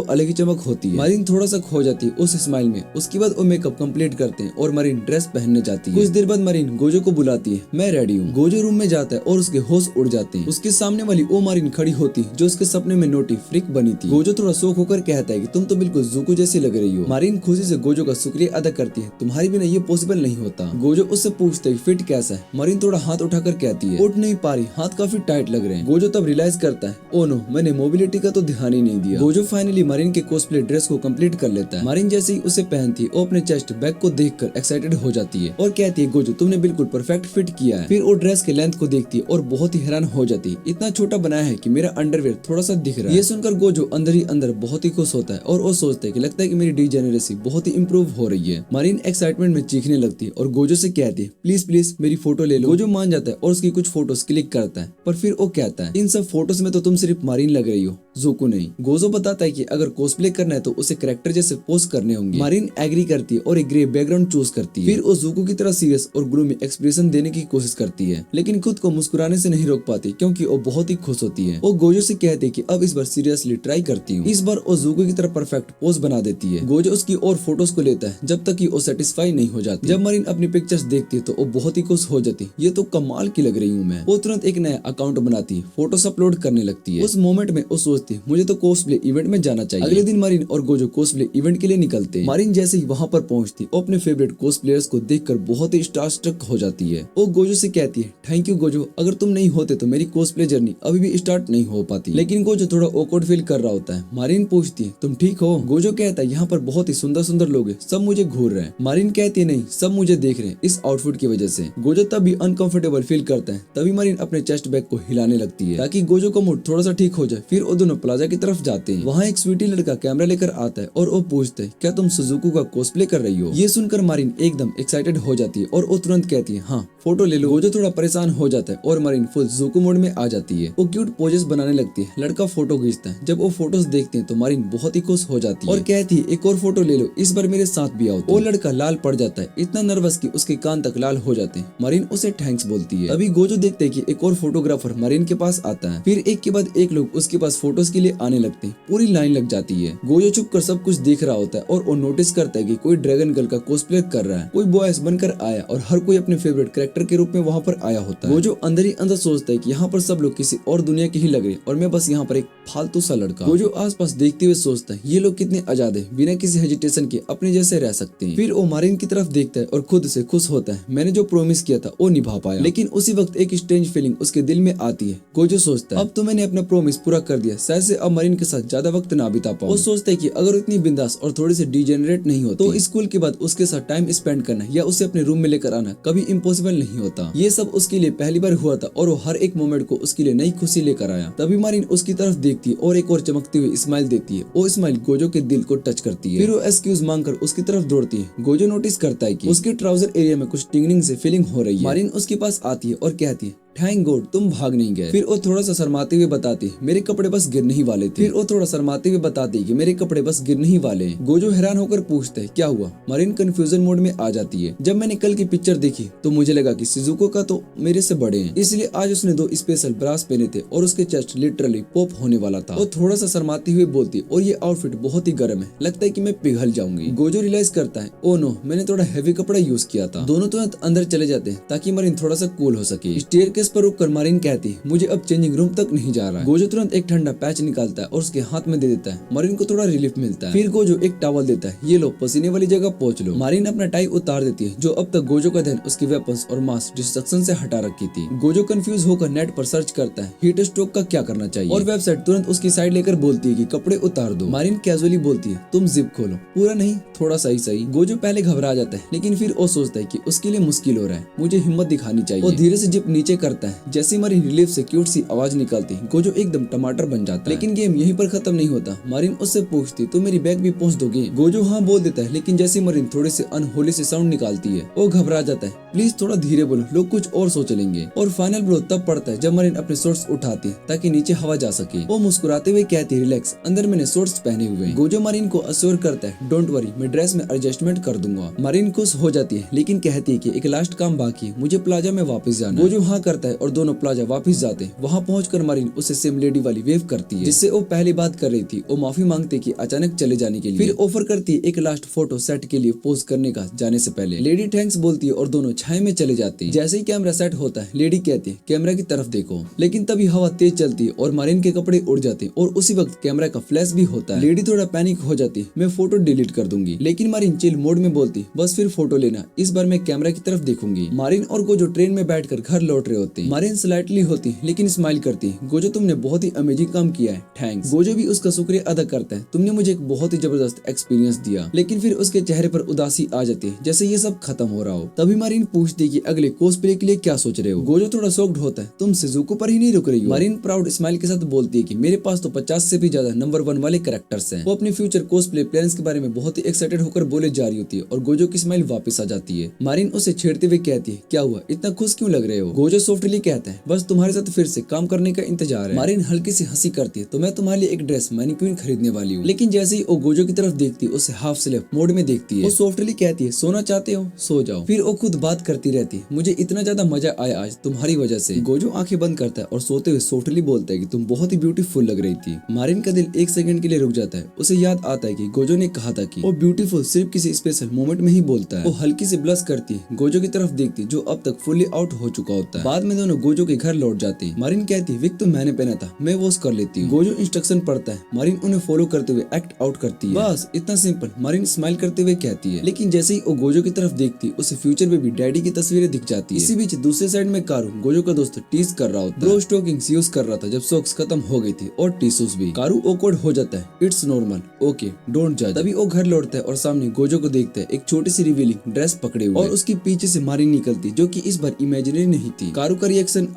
अलग ही चमक होती है। मारिन थोड़ा सा खो जाती है उस स्माइल में। उसके बाद वो मेकअप कंप्लीट करते हैं और मारिन ड्रेस पहनने जाती है। कुछ देर बाद मारिन गोजो को बुलाती है, मैं रेडी हूँ। गोजो रूम में जाता है और उसके होश उड़ जाते हैं। उसके सामने वाली वो मारिन खड़ी होती है जो उसके सपने में नोटी फ्रिक बनी थी। गोजो थोड़ा शौक होकर कहता है कि तुम तो बिल्कुल जुको जैसी लग रही हो। मारिन खुशी से गोजो का शुक्रिया अदा करती है, तुम्हारे बिना ये पॉसिबल नहीं होता। गोजो उससे पूछते है फिट कैसा है। मारिन थोड़ा हाथ उठाकर कहती है उठ नहीं पा रही, हाथ काफी टाइट लग रहे हैं। गोजो तब रियलाइज करता है ओ नो, मैंने मोबिलिटी का तो ध्यान ही नहीं दिया। गोजो फाइनली मारिन के कॉस्प्ले ड्रेस को कंप्लीट कर लेता है। मारिन जैसे ही उसे पहनती है वो अपने चेस्ट बैक को देखकर एक्साइटेड हो जाती है और कहती है गोजो तुमने बिल्कुल परफेक्ट फिट किया है। फिर वो ड्रेस के लेंथ को देखती है और बहुत ही हैरान हो जाती है, इतना छोटा बनाया है कि मेरा अंडरवेयर थोड़ा सा दिख रहा है। ये सुनकर गोजो अंदर ही अंदर बहुत ही खुश होता है और वो सोचता है कि लगता है कि मेरी डिजेनरेसी बहुत ही इंप्रूव हो रही है। मारिन एक्साइटमेंट में चीखने लगती है और गोजो से कहती है प्लीज प्लीज मेरी फोटो ले लो। गोजो मान जाता है और उसकी कुछ फोटोज क्लिक करता है, पर फिर वो कहता है इन सब फोटोज में तो तुम सिर्फ मारिन लग रही हो, जुको नहीं। गोजो बताता है कि अगर कॉस्प्ले करना है तो उसे कैरेक्टर जैसे पोज करने होंगे। मारिन एग्री करती है और एक ग्रे बैकग्राउंड चूज करती है। फिर वो जुको की तरह सीरियस और ग्लूमी एक्सप्रेशन देने की कोशिश करती है, लेकिन खुद को मुस्कुराने से नहीं रोक पाती क्योंकि वो बहुत ही खुश होती है। वो गोजो से कहती है कि अब इस बार सीरियसली ट्राई करती हूँ। इस बार वो जुको की तरह परफेक्ट पोज बना देती है। गोजो उसकी और फोटोज को लेता है जब तक कि वो सेटिस्फाई नहीं हो जाती। जब मारिन अपनी पिक्चर्स देखती है तो वो बहुत ही खुश हो जाती है, ये तो कमाल की लग रही हूँ मैं। वो तुरंत एक नया अकाउंट बनाती है, फोटोस अपलोड करने लगती है। उस मोमेंट में वो सोचती है मुझे तो कॉस्प्ले इवेंट में जाना चाहिए। अगले दिन मारिन और गोजो कॉस्प्ले इवेंट के लिए निकलते हैं। मारिन जैसे ही वहाँ पर पहुँचती वो अपने फेवरेट कॉस्प्लेयर्स को देखकर बहुत ही स्टारस्ट्रक हो जाती है। वो गोजो से कहती है थैंक यू गोजो, अगर तुम नहीं होते तो मेरी कॉस्प्ले जर्नी अभी भी स्टार्ट नहीं हो पाती। लेकिन गोजो थोड़ा ऑकवर्ड फील कर रहा होता है। मारिन पूछती है तुम ठीक हो। गोजो कहता है यहाँ पर बहुत ही सुंदर सुंदर लोग हैं, सब मुझे घूर रहे हैं। मारिन कहती है नहीं, सब मुझे देख रहे हैं इस आउटफिट की वजह से। गोजो तब भी अनकंफर्टेबल फील करता है। तभी मारिन अपने चेस्ट बैग को हिलाने लगती है ताकि गोजो का मूड थोड़ा सा ठीक हो जाए। फिर वो दोनों प्लाजा की तरफ जाते हैं। वहाँ एक स्वीटी लड़का कैमरा लेकर आता है और वो पूछता है क्या तुम सुजुको का कॉस्प्ले कर रही हो। ये सुनकर मारिन एकदम एक्साइटेड हो जाती है और वो तुरंत कहती है हाँ फोटो ले लो। गोजो थोड़ा परेशान हो जाता है और मारिन फुल जुको मोड में आ जाती है। वो क्यूट पोजेस बनाने लगती है। लड़का फोटो खींचता है। जब वो फोटोज देखते हैं तो मारिन बहुत ही खुश हो जाती है और कहती है एक और फोटो ले लो, इस बार मेरे साथ भी आओ। वो लड़का लाल पड़ जाता है, इतना नर्वस कि उसके कान तक लाल हो जाते हैं। मारिन उसे थैंक्स बोलती है। अभी गोजो देखते है कि एक और फोटोग्राफर मारिन के पास आता है। फिर एक के बाद एक लोग उसके पास फोटोज के लिए आने लगते हैं। पूरी लाइन लग जाती है। गोजो चुप कर सब कुछ देख रहा होता है और वो नोटिस करता है कि कोई ड्रैगन गर्ल का कॉस्प्ले कर रहा है। कोई बॉयज बनकर आया और हर कोई अपने फेवरेट कैरेक्टर के रूप में वहाँ पर आया होता है। गोजो अंदर ही अंदर सोचता है कि यहाँ पर सब लोग किसी और दुनिया के ही लग रहे और मैं बस यहाँ पर एक फालतू सा लड़का। गोजो आसपास देखते हुए सोचता है ये लोग कितने आजाद है, बिना किसी हेजिटेशन के अपने जैसे रह सकते हैं। फिर वो मारिन की तरफ देखता है और खुद से खुश होता है मैंने जो प्रॉमिस किया था वो निभा पाया। लेकिन उसी वक्त एक स्ट्रेंज फीलिंग उसके दिल में आती है। गोजो सोचता है अब तो मैंने अपना प्रॉमिस पूरा कर दिया, शायद से अब मारिन के साथ ज्यादा वक्त ना बिता पाऊं। वो सोचता है कि अगर इतनी बिंदास और थोड़ी सी डिजेनरेट नहीं होती तो स्कूल के बाद उसके साथ टाइम स्पेंड करना या उसे अपने रूम में लेकर आना कभी इम्पॉसिबल नहीं होता। ये सब उसके लिए पहली बार हुआ था और वो हर एक मोमेंट को उसके लिए नई खुशी लेकर आया। तभी मारिन उसकी तरफ देखती है और एक और चमकती हुई स्माइल देती है। वो स्माइल गोजो के दिल को टच करती है। फिर वो एक्सक्यूज मांगकर उसकी तरफ दौड़ती है। गोजो नोटिस करता है कि उसके ट्राउजर एरिया में कुछ टिंगलिंग से फीलिंग हो रही है। मारिन उसके पास आती है और कहती है थैंक गॉड तुम भाग नहीं गए। फिर वो थोड़ा सा शर्माते हुए बताती मेरे कपड़े बस गिरने ही वाले थे। फिर वो थोड़ा शर्माते हुए बताती कि मेरे कपड़े बस गिरने ही वाले हैं। गोजो हैरान होकर पूछता है क्या हुआ। मरीन कंफ्यूजन मोड में आ जाती है। जब मैंने कल की पिक्चर देखी तो मुझे लगा कि शिजुको का तो मेरे से बड़े हैं, इसलिए आज उसने 2 स्पेशल ब्रास पहने थे और उसके चेस्ट लिटरली पॉप होने वाला था। वो थोड़ा सा शर्माती हुए बोलती और ये आउटफिट बहुत ही गर्म है, लगता है कि मैं पिघल जाऊंगी। गोजो रियलाइज करता है ओ नो मैंने थोड़ा हैवी कपड़ा यूज किया था। दोनों तुरंत अंदर चले जाते हैं ताकि मरीन थोड़ा सा कूल हो सके। स्टेयरकेस पर रुककर मरीन कहती मुझे अब चेंजिंग रूम तक नहीं जा रहा है। गोजो तुरंत एक ठंडा पैच निकालता है और उसके हाथ में दे देता है। मरीन को थोड़ा रिलीफ मिलता है। फिर गोजो एक टॉवल देता है, ये लो पसीने वाली जगह पोंछ लो। मरीन अपना टाई उतार देती है जो अब तक गोजो का ध्यान उसकी वेपन्स और मास डिस्ट्रक्शन से हटा रखी थी। गोजो कंफ्यूज होकर नेट पर सर्च करता है हीट स्ट्रोक का क्या करना चाहिए और वेबसाइट तुरंत उसकी साइड लेकर बोलती है कि कपड़े उतार दो। मरीन कैजुअली बोलती है तुम जिप खोलो, पूरा नहीं थोड़ा सही सही। गोजो पहले घबरा जाता है लेकिन फिर वो सोचता है कि उसके लिए मुश्किल हो रहा है, मुझे हिम्मत दिखानी चाहिए। वो धीरे से जिप नीचे करता है। जैसे मरीन रिलीफ से क्यूट सी आवाज निकलती है गोजो एकदम टमाटर बन जाता है। लेकिन गेम यहीं पर खत्म नहीं होता। मरीन उससे पूछती तो मेरी बैग भी पहुंच दोगे। गोजो हाँ बोल देता है लेकिन जैसे मरीन थोड़े से अनहोली से साउंड निकालती है वो घबरा जाता है। प्लीज थोड़ा धीरे बोलो, लोग कुछ और सोच लेंगे। और फाइनल ब्लो तब पड़ता है जब मरीन अपने शॉर्ट्स उठाती है ताकि नीचे हवा जा सके। वो मुस्कुराते हुए कहती है रिलैक्स, अंदर मैंने शॉर्ट्स पहने हुए हैं। गोजो मरीन को अश्योर करता है डोंट वरी मैं ड्रेस में एडजस्टमेंट कर दूंगा। मरीन खुश हो जाती है लेकिन कहती है कि एक लास्ट काम बाकी है, मुझे प्लाजा में वापस जाना। गोजो हाँ करता है और दोनों प्लाजा वापस जाते हैं। वहाँ पहुंचकर मरीन उसे सेम लेडी वाली वेव करती है जिससे वो पहली बात कर रही थी। वो माफी मांगती कि अचानक चले जाने के लिए। फिर ऑफर करती है एक लास्ट फोटो सेट के लिए पोज करने का जाने से पहले। लेडी थैंक्स बोलती है और दोनों छाए में चले जाते हैं। जैसे ही कैमरा सेट होता है लेडी कहती है कैमरा की तरफ देखो, लेकिन तभी हवा तेज चलती है और मरीन के कपड़े उड़ जाते हैं और उसी वक्त कैमरा का फ्लैश भी होता है। लेडी थोड़ा पैनिक हो जाती है, मैं फोटो डिलीट कर दूंगी, लेकिन मरीन चिल मोड में बोलती बस फिर फोटो लेना, इस बार मैं कैमरा की तरफ देखूंगी। मरीन और गोजो ट्रेन में बैठकर घर लौट रहे होते हैं। मरीन स्लाइटली होती है लेकिन स्माइल करती है, गोजो तुमने बहुत ही अमेजिंग काम किया है, थैंक्स। गोजो भी उसका शुक्रिया अदा करता है, तुमने मुझे एक बहुत ही जबरदस्त एक्सपीरियंस दिया। लेकिन फिर उसके चेहरे पर उदासी आ जाती है जैसे ये सब खत्म हो रहा हो। तभी मरीन पूछती है कि अगले कोस्प्ले के लिए क्या सोच रहे हो। गोजो थोड़ा शॉक्ड होता है, तुम शिजुको पर ही नहीं रुक रही हो। मरीन प्राउड स्माइल के साथ बोलती है कि मेरे पास तो 50 से भी ज्यादा नंबर 1 वाले कैरेक्टर्स हैं। वो अपने फ्यूचर कोस्प्ले प्लान्स के बारे में बहुत ही एक्साइटेड होकर बोले जा रही होती है और गोजो की स्माइल वापस आ जाती है। मरीन उसे छेड़ते हुए कहती है क्या हुआ, इतना खुश क्यों लग रहे हो। गोजो सॉफ्टली कहता है बस तुम्हारे साथ फिर से काम करने का इंतजार है। मरीन हल्की सी हंसी करती है, तो मैं तुम्हारे लिए एक ड्रेस मैनिक्विन खरीदने वाली हूँ। लेकिन जैसे ही वो गोजो की तरफ देखती है उसे हाफ स्लीप मोड में देखती है। वो सॉफ्टली कहती है सोना चाहते हो सो जाओ। फिर वो खुद बात करती रहती है, मुझे इतना ज्यादा मजा आया आज तुम्हारी वजह से। गोजो आंखें बंद करता है और सोते हुए सॉफ्टली बोलता है कि तुम बहुत ही ब्यूटीफुल लग रही थी। मरीन का दिल एक सेकंड के लिए रुक जाता है। उसे याद आता है कि गोजो ने कहा था कि वो ब्यूटीफुल सिर्फ किसी स्पेशल मोमेंट में ही बोलता है। वो हल्की सी ब्लश करती है, गोजो की तरफ देखती जो अब तक फुल्ली आउट हो चुका होता है। बाद में दोनों गोजो के घर लौट जाते हैं। मरीन कहती है विक तो मैंने पहना था, मैं वॉश कर लेती हूँ। गोजो इंस्ट्रक्शन पढ़ता है, मरीन उन्हें फॉलो करते हुए एक्ट आउट करती है। बस इतना सिंपल, मरीन स्माइल करते हुए कहती है। लेकिन जैसे ही वो गोजो की तरफ देखती उसे फ्यूचर में भी डैडी की तस्वीरें दिख जाती है। इसी बीच दूसरे साइड में कारू गोजो का दोस्त टीज कर रहा होता है। ब्रो स्टॉकिंग्स यूज कर रहा था जब सॉक्स खत्म हो गई थी और टिश्यूज भी। कारू ऑकवर्ड हो जाता है, इट्स नॉर्मल ओके डोंट जज। तभी वो घर लौटता है और सामने गोजो को देखता है एक छोटी सी रिवीलिंग ड्रेस पकड़े हुए और उसके पीछे से मरीन निकलती जो कि इस बार इमेजिनरी नहीं थी। कारू का रिएक्शन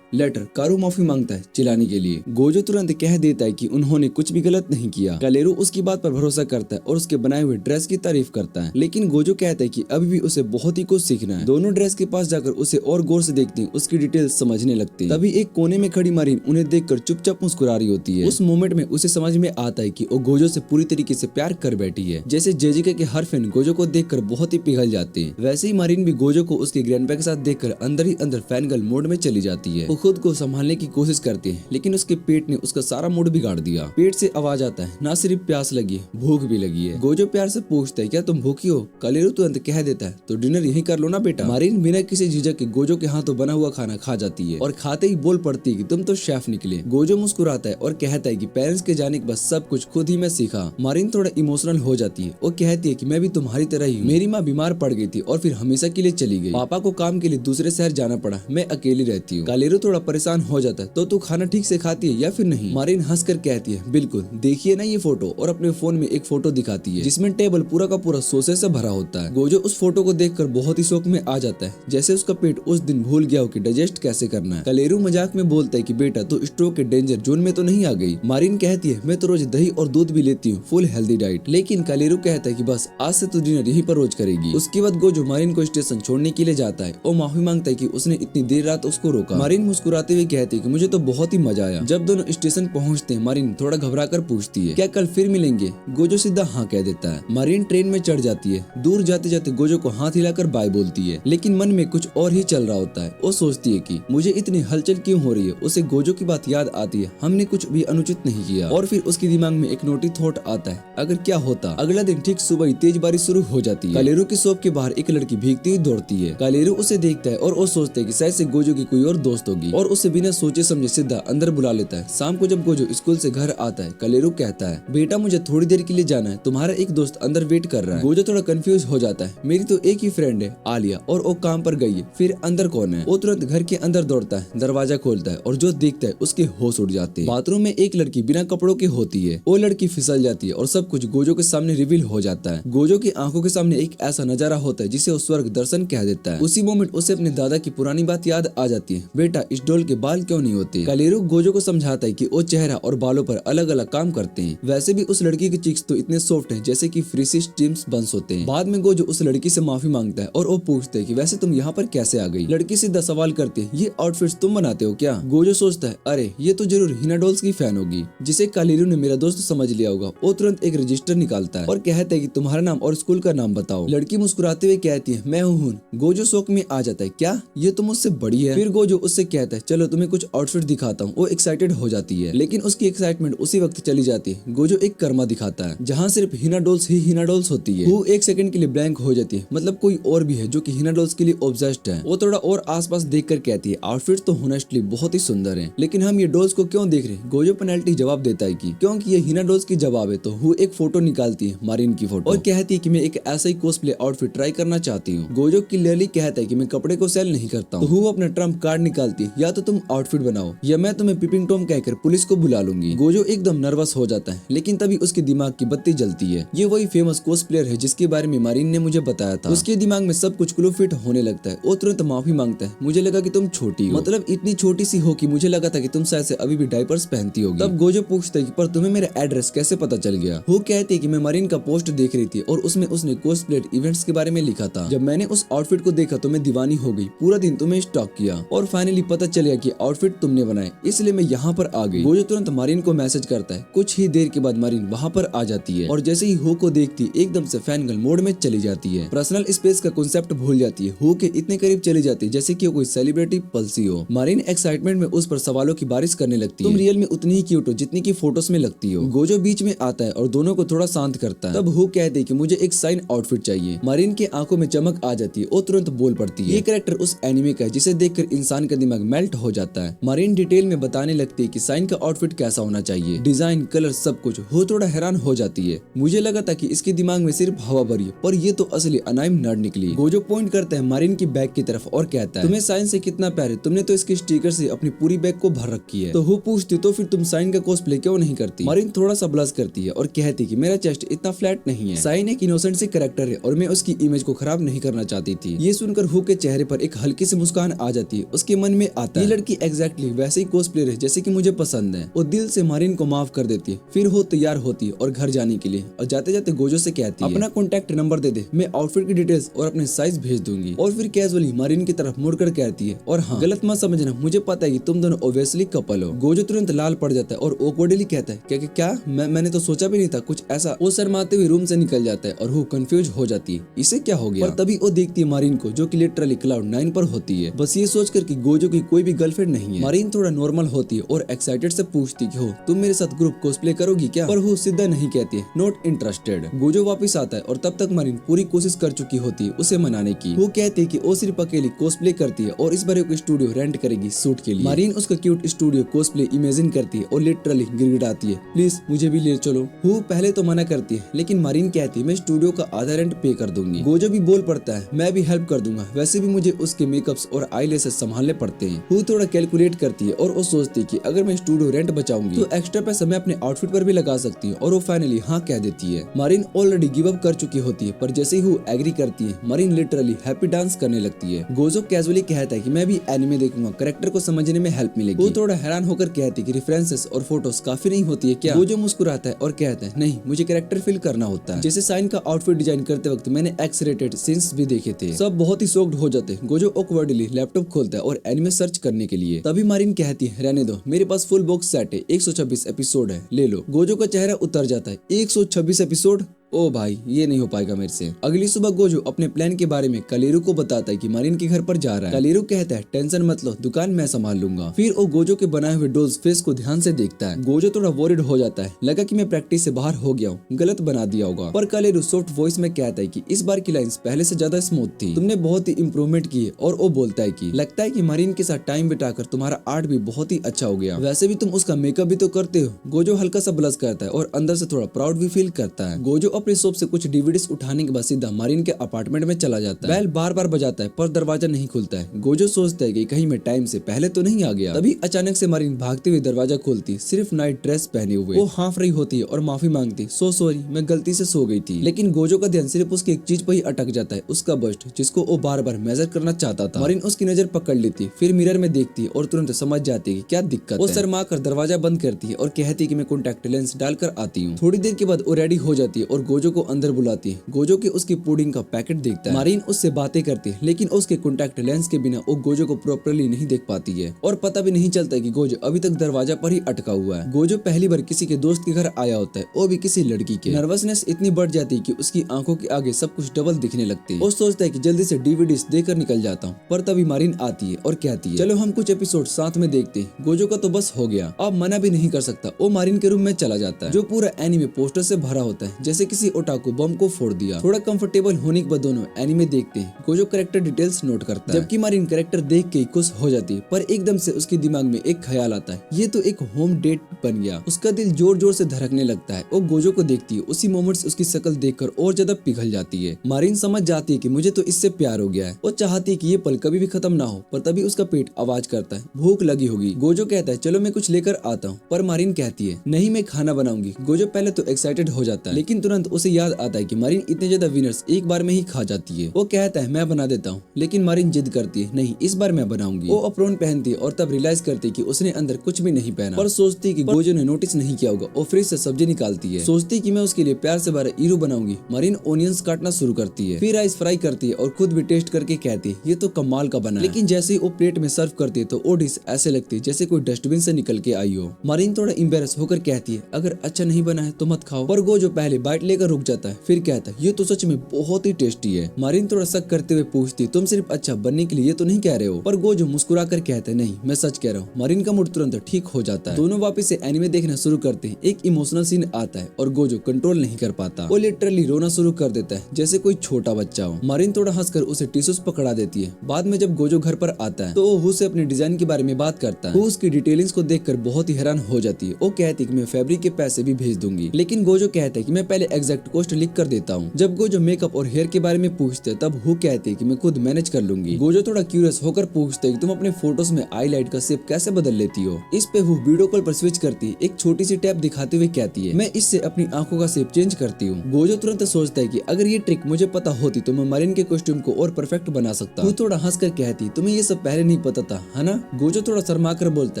लेटर। कारू माफी मांगता है चिल्लाने के लिए। गोजो तुरंत कह देता है कि उन्होंने कुछ भी गलत नहीं किया। कालेरू उसकी बात पर भरोसा करता है और उसके बनाए हुए ड्रेस की तारीफ करता है। लेकिन गोजो कहता है कि अभी भी उसे बहुत ही कुछ सीखना है। दोनों ड्रेस के पास जाकर उसे और गौर से देखती हैं, उसकी डिटेल्स समझने लगती हैं। तभी एक कोने में खड़ी मरीन उन्हें देखकर चुपचाप मुस्कुरा रही होती है। उस मोमेंट में उसे समझ में आता है कि वो गोजो से पूरी तरीके से प्यार कर बैठी है। जैसे जेजिका के हर फैन गोजो को देखकर बहुत ही पिघल जाते हैं, वैसे ही मरीन भी गोजो को उसके ग्रैंडपा के साथ देखकर अंदर ही अंदर फैन गर्ल मोड में चली जाती है। वो खुद को संभालने की कोशिश करती है लेकिन उसके पेट ने उसका सारा मूड बिगाड़ दिया। पेट से आवाज आता है, ना सिर्फ प्यास लगी है भूख भी लगी है। गोजो प्यार से पूछता है क्या तुम भूखी हो। कालेरू तुरंत कह देता है तो डिनर यहीं कर लो ना बेटा। मरीन बिना किसी झिझक के गोजो के हाथों बना हुआ खाना खा जाती है और खाते ही बोल पड़ती है कि तुम तो शेफ निकले। गोजो मुस्कुराता है और कहता है कि पेरेंट्स के जाने के बाद सब कुछ खुद ही मैं सीखा। मरीन थोड़ा इमोशनल हो जाती है और कहती है कि मैं भी तुम्हारी तरह ही हूँ। मेरी माँ बीमार पड़ गई थी और फिर हमेशा के लिए चली गई। पापा को काम के लिए दूसरे शहर जाना पड़ा, मैं अकेली रहती हूँ। कालेरू थोड़ा परेशान हो जाता है तो तू खाना ठीक से खाती है या फिर नहीं। मरीन हंसकर कहती है बिल्कुल, देखिए ना ये फोटो, और अपने फोन में एक फोटो दिखाती है जिसमें टेबल पूरा का पूरा सोसे से भरा होता है। गोजो उस फोटो को देखकर बहुत ही शौक में आ जाता है, जैसे उसका पेट उस दिन भूल गया हो कि डाइजेस्ट कैसे करना है। कालेरू मजाक में बोलता है कि बेटा तू स्ट्रोक के डेंजर जोन में तो नहीं आ गई। मरीन कहती है मैं तो रोज दही और दूध भी लेती हूँ, फुल हेल्दी डाइट। लेकिन कालेरू कहता है कि बस आज से तू डिनर यहीं पर रोज करेगी। उसके बाद गोजो मरीन को स्टेशन छोड़ने के लिए जाता है और माफी मांगता है कि उसने इतनी देर रात उसको रोका। मरीन मुस्कुराते हुए कहती है कि मुझे तो बहुत ही मजा आया। जब दोनों स्टेशन पहुंचते हैं, मारिन थोड़ा घबरा कर पूछती है क्या कल फिर मिलेंगे? गोजो सीधा हाँ कह देता है। मारिन ट्रेन में चढ़ जाती है। दूर जाते जाते गोजो को हाथ हिलाकर बाय बोलती है, लेकिन मन में कुछ और ही चल रहा होता है। वो सोचती है कि मुझे इतनी हलचल क्यों हो रही है। उसे गोजो की बात याद आती है, हमने कुछ भी अनुचित नहीं किया। और फिर उसके दिमाग में एक नोटी थॉट आता है, अगर क्या होता। अगला दिन ठीक सुबह ही तेज बारिश शुरू हो जाती है। कालेरू की शॉप के बाहर एक लड़की भीगती हुई दौड़ती है। कालेरू उसे देखता है और वो सोचता है कि शायद से गोजो की कोई और दोस्त होगी, और उसे बिना सोचे समझे सीधा अंदर बुला लेता है। शाम को जब गोजो स्कूल से घर आता है, कालेरू कहता है बेटा मुझे थोड़ी देर के लिए जाना है, तुम्हारा एक दोस्त अंदर वेट कर रहा है। गोजो थोड़ा कंफ्यूज हो जाता है, मेरी तो एक ही फ्रेंड है आलिया, और वो काम पर गई है, फिर अंदर कौन है। वो तुरंत घर के अंदर दौड़ता है, दरवाजा खोलता है और जो देखता है उसके होश उड़ जाते हैं। बाथरूम में एक लड़की बिना कपड़ों की होती है। वो लड़की फिसल जाती है और सब कुछ गोजो के सामने रिवील हो जाता है। गोजो की आंखों के सामने एक ऐसा नजारा होता है जिसे वो स्वर्ग दर्शन कह देता है। उसी मोमेंट उसे अपने दादा की पुरानी बात याद आ जाती है, बेटा इस डॉल के बाल क्यों नहीं होते। कालेरू गोजो को समझाता है कि वो चेहरा और बालों पर अलग अलग काम करते हैं। वैसे भी उस लड़की के चिक्स तो इतने सॉफ्ट हैं जैसे कि फ्रीसी स्ट्रीम्स बंस होते हैं। बाद में गोजो उस लड़की से माफी मांगता है और वो पूछता है कि वैसे तुम यहाँ पर कैसे आ गई। लड़की सीधा सवाल करती है, ये आउटफिट्स तुम बनाते हो क्या? गोजो सोचता है अरे ये तो जरूर हिना डॉल्स की फैन होगी, जिसे कालेरू ने मेरा दोस्त समझ लिया होगा। वो तुरंत एक रजिस्टर निकालता है और कहता है कि तुम्हारा नाम और स्कूल का नाम बताओ। लड़की मुस्कुराते हुए कहती है मैं हूँ। गोजो शौक में आ जाता है, क्या ये तो मुझसे बड़ी है। फिर गोजो उससे कहता है चलो तुम्हें कुछ आउटफिट दिखाता हूँ। वो एक्साइटेड हो जाती है, लेकिन उसकी एक्साइटमेंट उसी वक्त चली जाती है। गोजो एक कर्मा दिखाता है जहाँ सिर्फ हिना डॉल्स ही हिना डॉल्स होती है। वो एक सेकंड के लिए ब्लैंक हो जाती है, मतलब कोई और भी है जो कि हिना डॉल्स के लिए ऑब्सेस्ड है। वो थोड़ा और आसपास देखकर कहती है आउटफिट्स तो होनेस्टली बहुत ही सुंदर है, लेकिन हम ये डॉल्स को क्यों देख रहे हैं। गोजो पेनल्टी जवाब देता है कि क्योंकि ये हिना डॉल्स की जवाब है। तो वो एक फोटो निकालती है, मारिन की फोटो, और कहती है कि मैं एक ऐसा ही कॉस्प्ले आउटफिट ट्राई करना चाहती हूँ। गोजो क्लियरली कहता है कि मैं कपड़े को सेल नहीं करता हूँ। तो वो अपना ट्रम्प कार्ड निकालती है, या तो तुम आउटफिट बनाओ या मैं तुम्हें पिपिंग टॉम कहकर पुलिस को बुला लूंगी। गोजो एकदम नर्वस हो जाता है, लेकिन तभी उसके दिमाग की बत्ती जलती है। ये वही फेमस कॉस्प्लेयर है जिसके बारे में मारिन ने मुझे बताया था। उसके दिमाग में सब कुछ क्लू फिट होने लगता है। वो तुरंत माफी मांगता है, मुझे लगा कि तुम छोटी हो, मतलब इतनी छोटी सी हो कि मुझे लगा था कि तुम शायद से अभी भी डायपर्स पहनती होगी। तब गोजो पूछता है कि पर तुम्हें मेरा एड्रेस कैसे पता चल गया। वो कहती है कि मैं मारिन का पोस्ट देख रही थी और उसमें उसने कॉस्प्लेयर इवेंट्स के बारे में लिखा था। जब मैंने उस आउटफिट को देखा तो मैं दीवानी हो गई, पूरा दिन तुम्हें स्टॉक किया और फाइनली पता चल गया कि आउटफिट तुमने बनाए, इसलिए मैं यहाँ पर आ गई। गोजो तुरंत मारिन को मैसेज करता है। कुछ ही देर के बाद मारिन वहाँ पर आ जाती है और जैसे ही हो को देखती एकदम से फैन गर्ल मोड में चली जाती है। पर्सनल स्पेस का कॉन्सेप्ट भूल जाती है। हो के इतने करीब चली जाती है जैसे कि कोई सेलिब्रिटी पलसी हो। मारिन एक्साइटमेंट में उस पर सवालों की बारिश करने लगती है, तुम रियल में उतनी ही क्यूट हो जितनी की फोटोज में लगती हो। गोजो बीच में आता है और दोनों को थोड़ा शांत करता है। तब हो कहते हैं कि मुझे एक साइन आउटफिट चाहिए। मारिन की आंखों में चमक आ जाती है और तुरंत बोल पड़ती है। ये कैरेक्टर उस एनिमे का है जिसे देखकर इंसान का दिमाग मेल्ट हो जाता है। मारिन डिटेल में बताने लगती है कि साइन का आउटफिट कैसा होना चाहिए, डिजाइन, कलर, सब कुछ। हो थोड़ा हैरान हो जाती है, मुझे लगा था कि इसके दिमाग में सिर्फ हवा भरी है, पर ये तो असली अनाइम नर्ड निकली। गोजो पॉइंट करता है मारिन की बैग की तरफ और कहता है तुम्हें साइन से कितना प्यार है, तुमने तो इसके स्टिकर से अपनी पूरी बैग को भर रखी है। तो वो पूछती तो फिर तुम साइन का कॉस्प्ले क्यों नहीं करती। मारिन थोड़ा सा ब्लश करती है और कहती कि मेरा चेस्ट इतना फ्लैट नहीं है। साइन एक इनोसेंट से कैरेक्टर है और मैं उसकी इमेज को खराब नहीं करना चाहती थी। ये सुनकर हु के चेहरे पर एक हल्की सी मुस्कान आ जाती है। उसके मन में आता है ये लड़की एग्जैक्टली वैसे ही कॉस्प्लेयर है जैसे कि मुझे पसंद है। वो दिल से मारिन को माफ कर देती है। फिर वो तैयार होती है और घर जाने के लिए, और जाते जाते गोजो से कहती है अपना कॉन्टैक्ट नंबर दे दे, मैं आउटफिट की डिटेल्स और अपने साइज भेज दूंगी। और फिर कैजुअली मारिन की तरफ मुड़कर कहती है और हाँ, गलत मत समझना, मुझे पता है कि तुम दोनों ऑब्वियसली कपल हो। गोजो तुरंत लाल पड़ जाता है और ऑकवर्डली कहता है क्या मैंने तो सोचा भी नहीं था कुछ ऐसा। वो शर्माते हुए रूम से निकल जाता है और वो कंफ्यूज हो जाती है, इसे क्या हो गया। पर तभी वो देखती है मारिन को जो कि लिटरली क्लाउड 9 पर होती है, बस ये सोचकर कि गोजो की कोई भी गर्लफ्रेंड नहीं है। मारिन थोड़ा नॉर्मल होती है और एक्साइटेड से पूछती कि हो तुम मेरे साथ ग्रुप कॉस्प्ले करोगी क्या। पर वो सीधा नहीं कहती है, नॉट इंटरेस्टेड। गोजो वापस आता है और तब तक मारिन पूरी कोशिश कर चुकी होती है उसे मनाने की। वो कहती है कि वो सिर्फ अकेली कॉस्प्ले करती है और इस बार एक स्टूडियो रेंट करेगी शूट के लिए। मारिन उसका क्यूट स्टूडियो कॉस्प्ले इमेजिन करती है और लिटरली गिड़गिड़ाती है, प्लीज मुझे भी ले चलो। वो पहले तो मना करती है, लेकिन मारिन कहती है मैं स्टूडियो का आधा रेंट पे कर दूंगी। गोजो भी बोल पड़ता है मैं भी हेल्प कर दूंगा, वैसे भी मुझे उसके मेकअप्स और आईलैशेस संभालने पड़ते हैं। वो थोड़ा कैलकुलेट करती है और वो सोचती है कि अगर मैं स्टूडियो रेंट बचाऊंगी तो एक्स्ट्रा पैसा मैं अपने आउटफिट पर भी लगा सकती हूँ, और वो फाइनली हाँ कह देती है। मारिन ऑलरेडी गिव अप कर चुकी होती है, पर जैसे ही वो एग्री करती है मारिन लिटरली हैप्पी डांस करने लगती है। गोजो कैजुअली कहता है कि मैं भी एनिमे देखूंगा, कैरेक्टर को समझने में हेल्प मिलेगी। वो थोड़ा हैरान होकर कहती है कि रेफरेंसेस और फोटोज काफी नहीं होती है क्या। गोजो मुस्कुराता है और कहता है नहीं, मुझे कैरेक्टर फील करना होता है। जैसे साइन का आउटफिट डिजाइन करते वक्त मैंने एक्स रेटेड सीन्स भी देखे थे। सब बहुत ही शॉक्ड हो जाते हैं। गोजो ऑकवर्डली लैपटॉप खोलता है और एनिमे सर्च सर्च करने के लिए। तभी मारिन कहती है रहने दो, मेरे पास फुल बॉक्स सेट है, 126 एपिसोड है, ले लो। गोजो का चेहरा उतर जाता है, 126 एपिसोड? ओ भाई ये नहीं हो पाएगा मेरे से। अगली सुबह गोजो अपने प्लान के बारे में कलेरू को बताता है कि मारिन के घर पर जा रहा है। कलेरू कहता है टेंशन मत लो, दुकान मैं संभाल लूंगा। फिर वो गोजो के बनाए हुए डोल्स फेस को ध्यान से देखता है। गोजो थोड़ा वॉरिड हो जाता है, लगा कि मैं प्रैक्टिस से बाहर हो गया हूँ, गलत बना दिया होगा। पर कलेरू सॉफ्ट वॉइस में कहता है कि इस बार की लाइंस पहले से ज्यादा स्मूथ थी, तुमने बहुत ही इम्प्रूवमेंट की है। और वो बोलता है कि लगता है कि मारिन के साथ टाइम बिताकर तुम्हारा आर्ट भी बहुत ही अच्छा हो गया, वैसे भी तुम उसका मेकअप भी तो करते हो। गोजो हल्का सा ब्लश करता है और अंदर से थोड़ा प्राउड भी फील करता है। गोजो अपने शॉप से कुछ डीवीडीज उठाने के बाद सीधा मारिन के अपार्टमेंट में चला जाता है। बेल बार बार बजाता है पर दरवाजा नहीं खुलता है। गोजो सोचता है कि कहीं मैं टाइम से पहले तो नहीं आ गया। तभी अचानक से मारिन भागते हुए दरवाजा खोलती, सिर्फ नाइट ड्रेस पहने हुए। वो हाफ रही होती है और माफी मांगती, सो सॉरी मैं गलती से सो गई थी। लेकिन गोजो का ध्यान सिर्फ उसकी एक चीज पर ही अटक जाता है, उसका बस्ट, जिसको वो बार बार मेजर करना चाहता था। मारिन उसकी नजर पकड़ लेती, फिर मिरर में देखती और तुरंत समझ जाती है क्या दिक्कत है। वो शर्मा कर दरवाजा बंद करती है और कहती है कि मैं कॉन्टैक्ट लेंस डालकर आती हूँ। थोड़ी देर के बाद वो रेडी हो जाती है और गोजो को अंदर बुलाती है। गोजो की उसकी पुडिंग का पैकेट देखता है। मारिन उससे बातें करती है, लेकिन उसके कॉन्टैक्ट लेंस के बिना वो गोजो को प्रॉपर्ली नहीं देख पाती है और पता भी नहीं चलता कि गोजो अभी तक दरवाजा पर ही अटका हुआ है। गोजो पहली बार किसी के दोस्त के घर आया होता है, वो भी किसी लड़की के। नर्वसनेस इतनी बढ़ जाती है कि उसकी आंखों के आगे सब कुछ डबल दिखने लगती है। वो सोचता है कि जल्दी से डीवीडीज देकर निकल जाता हूँ, पर तभी मारिन आती है और कहती है चलो हम कुछ एपिसोड साथ में देखते हैं। गोजो का तो बस हो गया, अब मना भी नहीं कर सकता। वो मारिन के रूम में चला जाता है जो पूरा एनीमे पोस्टर से भरा होता है, जैसे किसी ओटाकू बम को फोड़ दिया। थोड़ा कंफर्टेबल होने के बाद दोनों एनीमे देखते हैं। गोजो कैरेक्टर डिटेल्स नोट करता है, जबकि मारिन कैरेक्टर देख के खुश हो जाती है। पर एकदम से उसके दिमाग में एक ख्याल आता है, ये तो एक होम डेट बन गया। उसका दिल जोर जोर से धड़कने लगता है। वो गोजो को देखती है, उसी मोमेंट्स उसकी शक्ल देखकर और ज्यादा पिघल जाती है। मारिन समझ जाती है कि मुझे तो इससे प्यार हो गया है। वो चाहती है कि ये पल कभी भी खत्म ना हो, पर तभी उसका पेट आवाज करता है, भूख लगी होगी। गोजो कहता है चलो मैं कुछ लेकर आता हूँ, पर मारिन कहती है नहीं मैं खाना बनाऊंगी। गोजो पहले तो एक्साइटेड हो जाता है, लेकिन तुरंत उसे याद आता है कि मारिन इतने ज्यादा विनर्स एक बार में ही खा जाती है। वो कहता है मैं बना देता हूँ, लेकिन मारिन जिद करती है नहीं इस बार मैं बनाऊंगी। वो अप्रोन पहनती है और तब रियलाइज करती है कि उसने अंदर कुछ भी नहीं पहना, पर सोचती है कि गोजो ने नोटिस नहीं किया होगा। वो फ्रिज से सब्जी निकालती है, सोचती है कि मैं उसके लिए प्यार से भरा ईरू बनाऊंगी। मारिन ओनियंस काटना शुरू करती है, फिर राइस फ्राई करती है और खुद भी टेस्ट करके कहती है ये तो कमाल का बना है। लेकिन जैसे ही वो प्लेट में सर्व करती है तो वो डिश ऐसे लगती है जैसे कोई डस्टबिन से निकल के आई हो। मारिन थोड़ा एम्बेरस होकर कहती है अगर अच्छा नहीं बना है तो मत खाओ, पर गोजो पहले बाइट लेकर रुक जाता है, फिर कहता है ये तो सच में बहुत ही टेस्टी है। मारिन थोड़ा शक करते हुए पूछती तुम सिर्फ अच्छा बनने के लिए ये तो नहीं कह रहे हो, पर गोजो मुस्कुरा कर कहते हैं नहीं मैं सच कह रहा हूँ। मारिन का मूड तुरंत ठीक हो जाता है। दोनों वापस से एनिमे देखना शुरू करते हैं। एक इमोशनल सीन आता है और गोजो कंट्रोल नहीं कर पाता, वो लिटरली रोना शुरू कर देता है जैसे कोई छोटा बच्चा हो। मारिन थोड़ा हंसकर उसे टिश्यूज पकड़ा देती है। बाद में जब गोजो घर पर आता है तो वो हु से अपने डिजाइन के बारे में बात करता है। वो उसकी डिटेलिंग्स को देखकर बहुत ही हैरान हो जाती है। वो कहती है कि मैं फैब्रिक के पैसे भी भेज दूंगी, लेकिन गोजो कहता है कि मैं पहले एग्जैक्ट कॉस्ट लिख कर देता हूँ। जब गोजो मेकअप और हेयर के बारे में पूछते हैं तब हु कहती है कि मैं खुद मैनेज कर लूंगी। गोजो थोड़ा क्यूरियस होकर पूछते है कि तुम अपने फोटोज में आईलाइट का शेप कैसे बदल लेती हो। इस पे हु वीडियो कॉल पर स्विच करती है, एक छोटी सी टैप दिखाते हुए कहती है मैं इससे अपनी आंखों का शेप चेंज करती हूँ। गोजो तुरंत सोचता है कि अगर ये ट्रिक मुझे पता होती तो मैं मारिन के कॉस्ट्यूम को और परफेक्ट बना सकता। हु थोड़ा हंसकर कहती तुम्हें ये सब पहले नहीं पता था है ना। गोजो थोड़ा शर्मा कर बोलता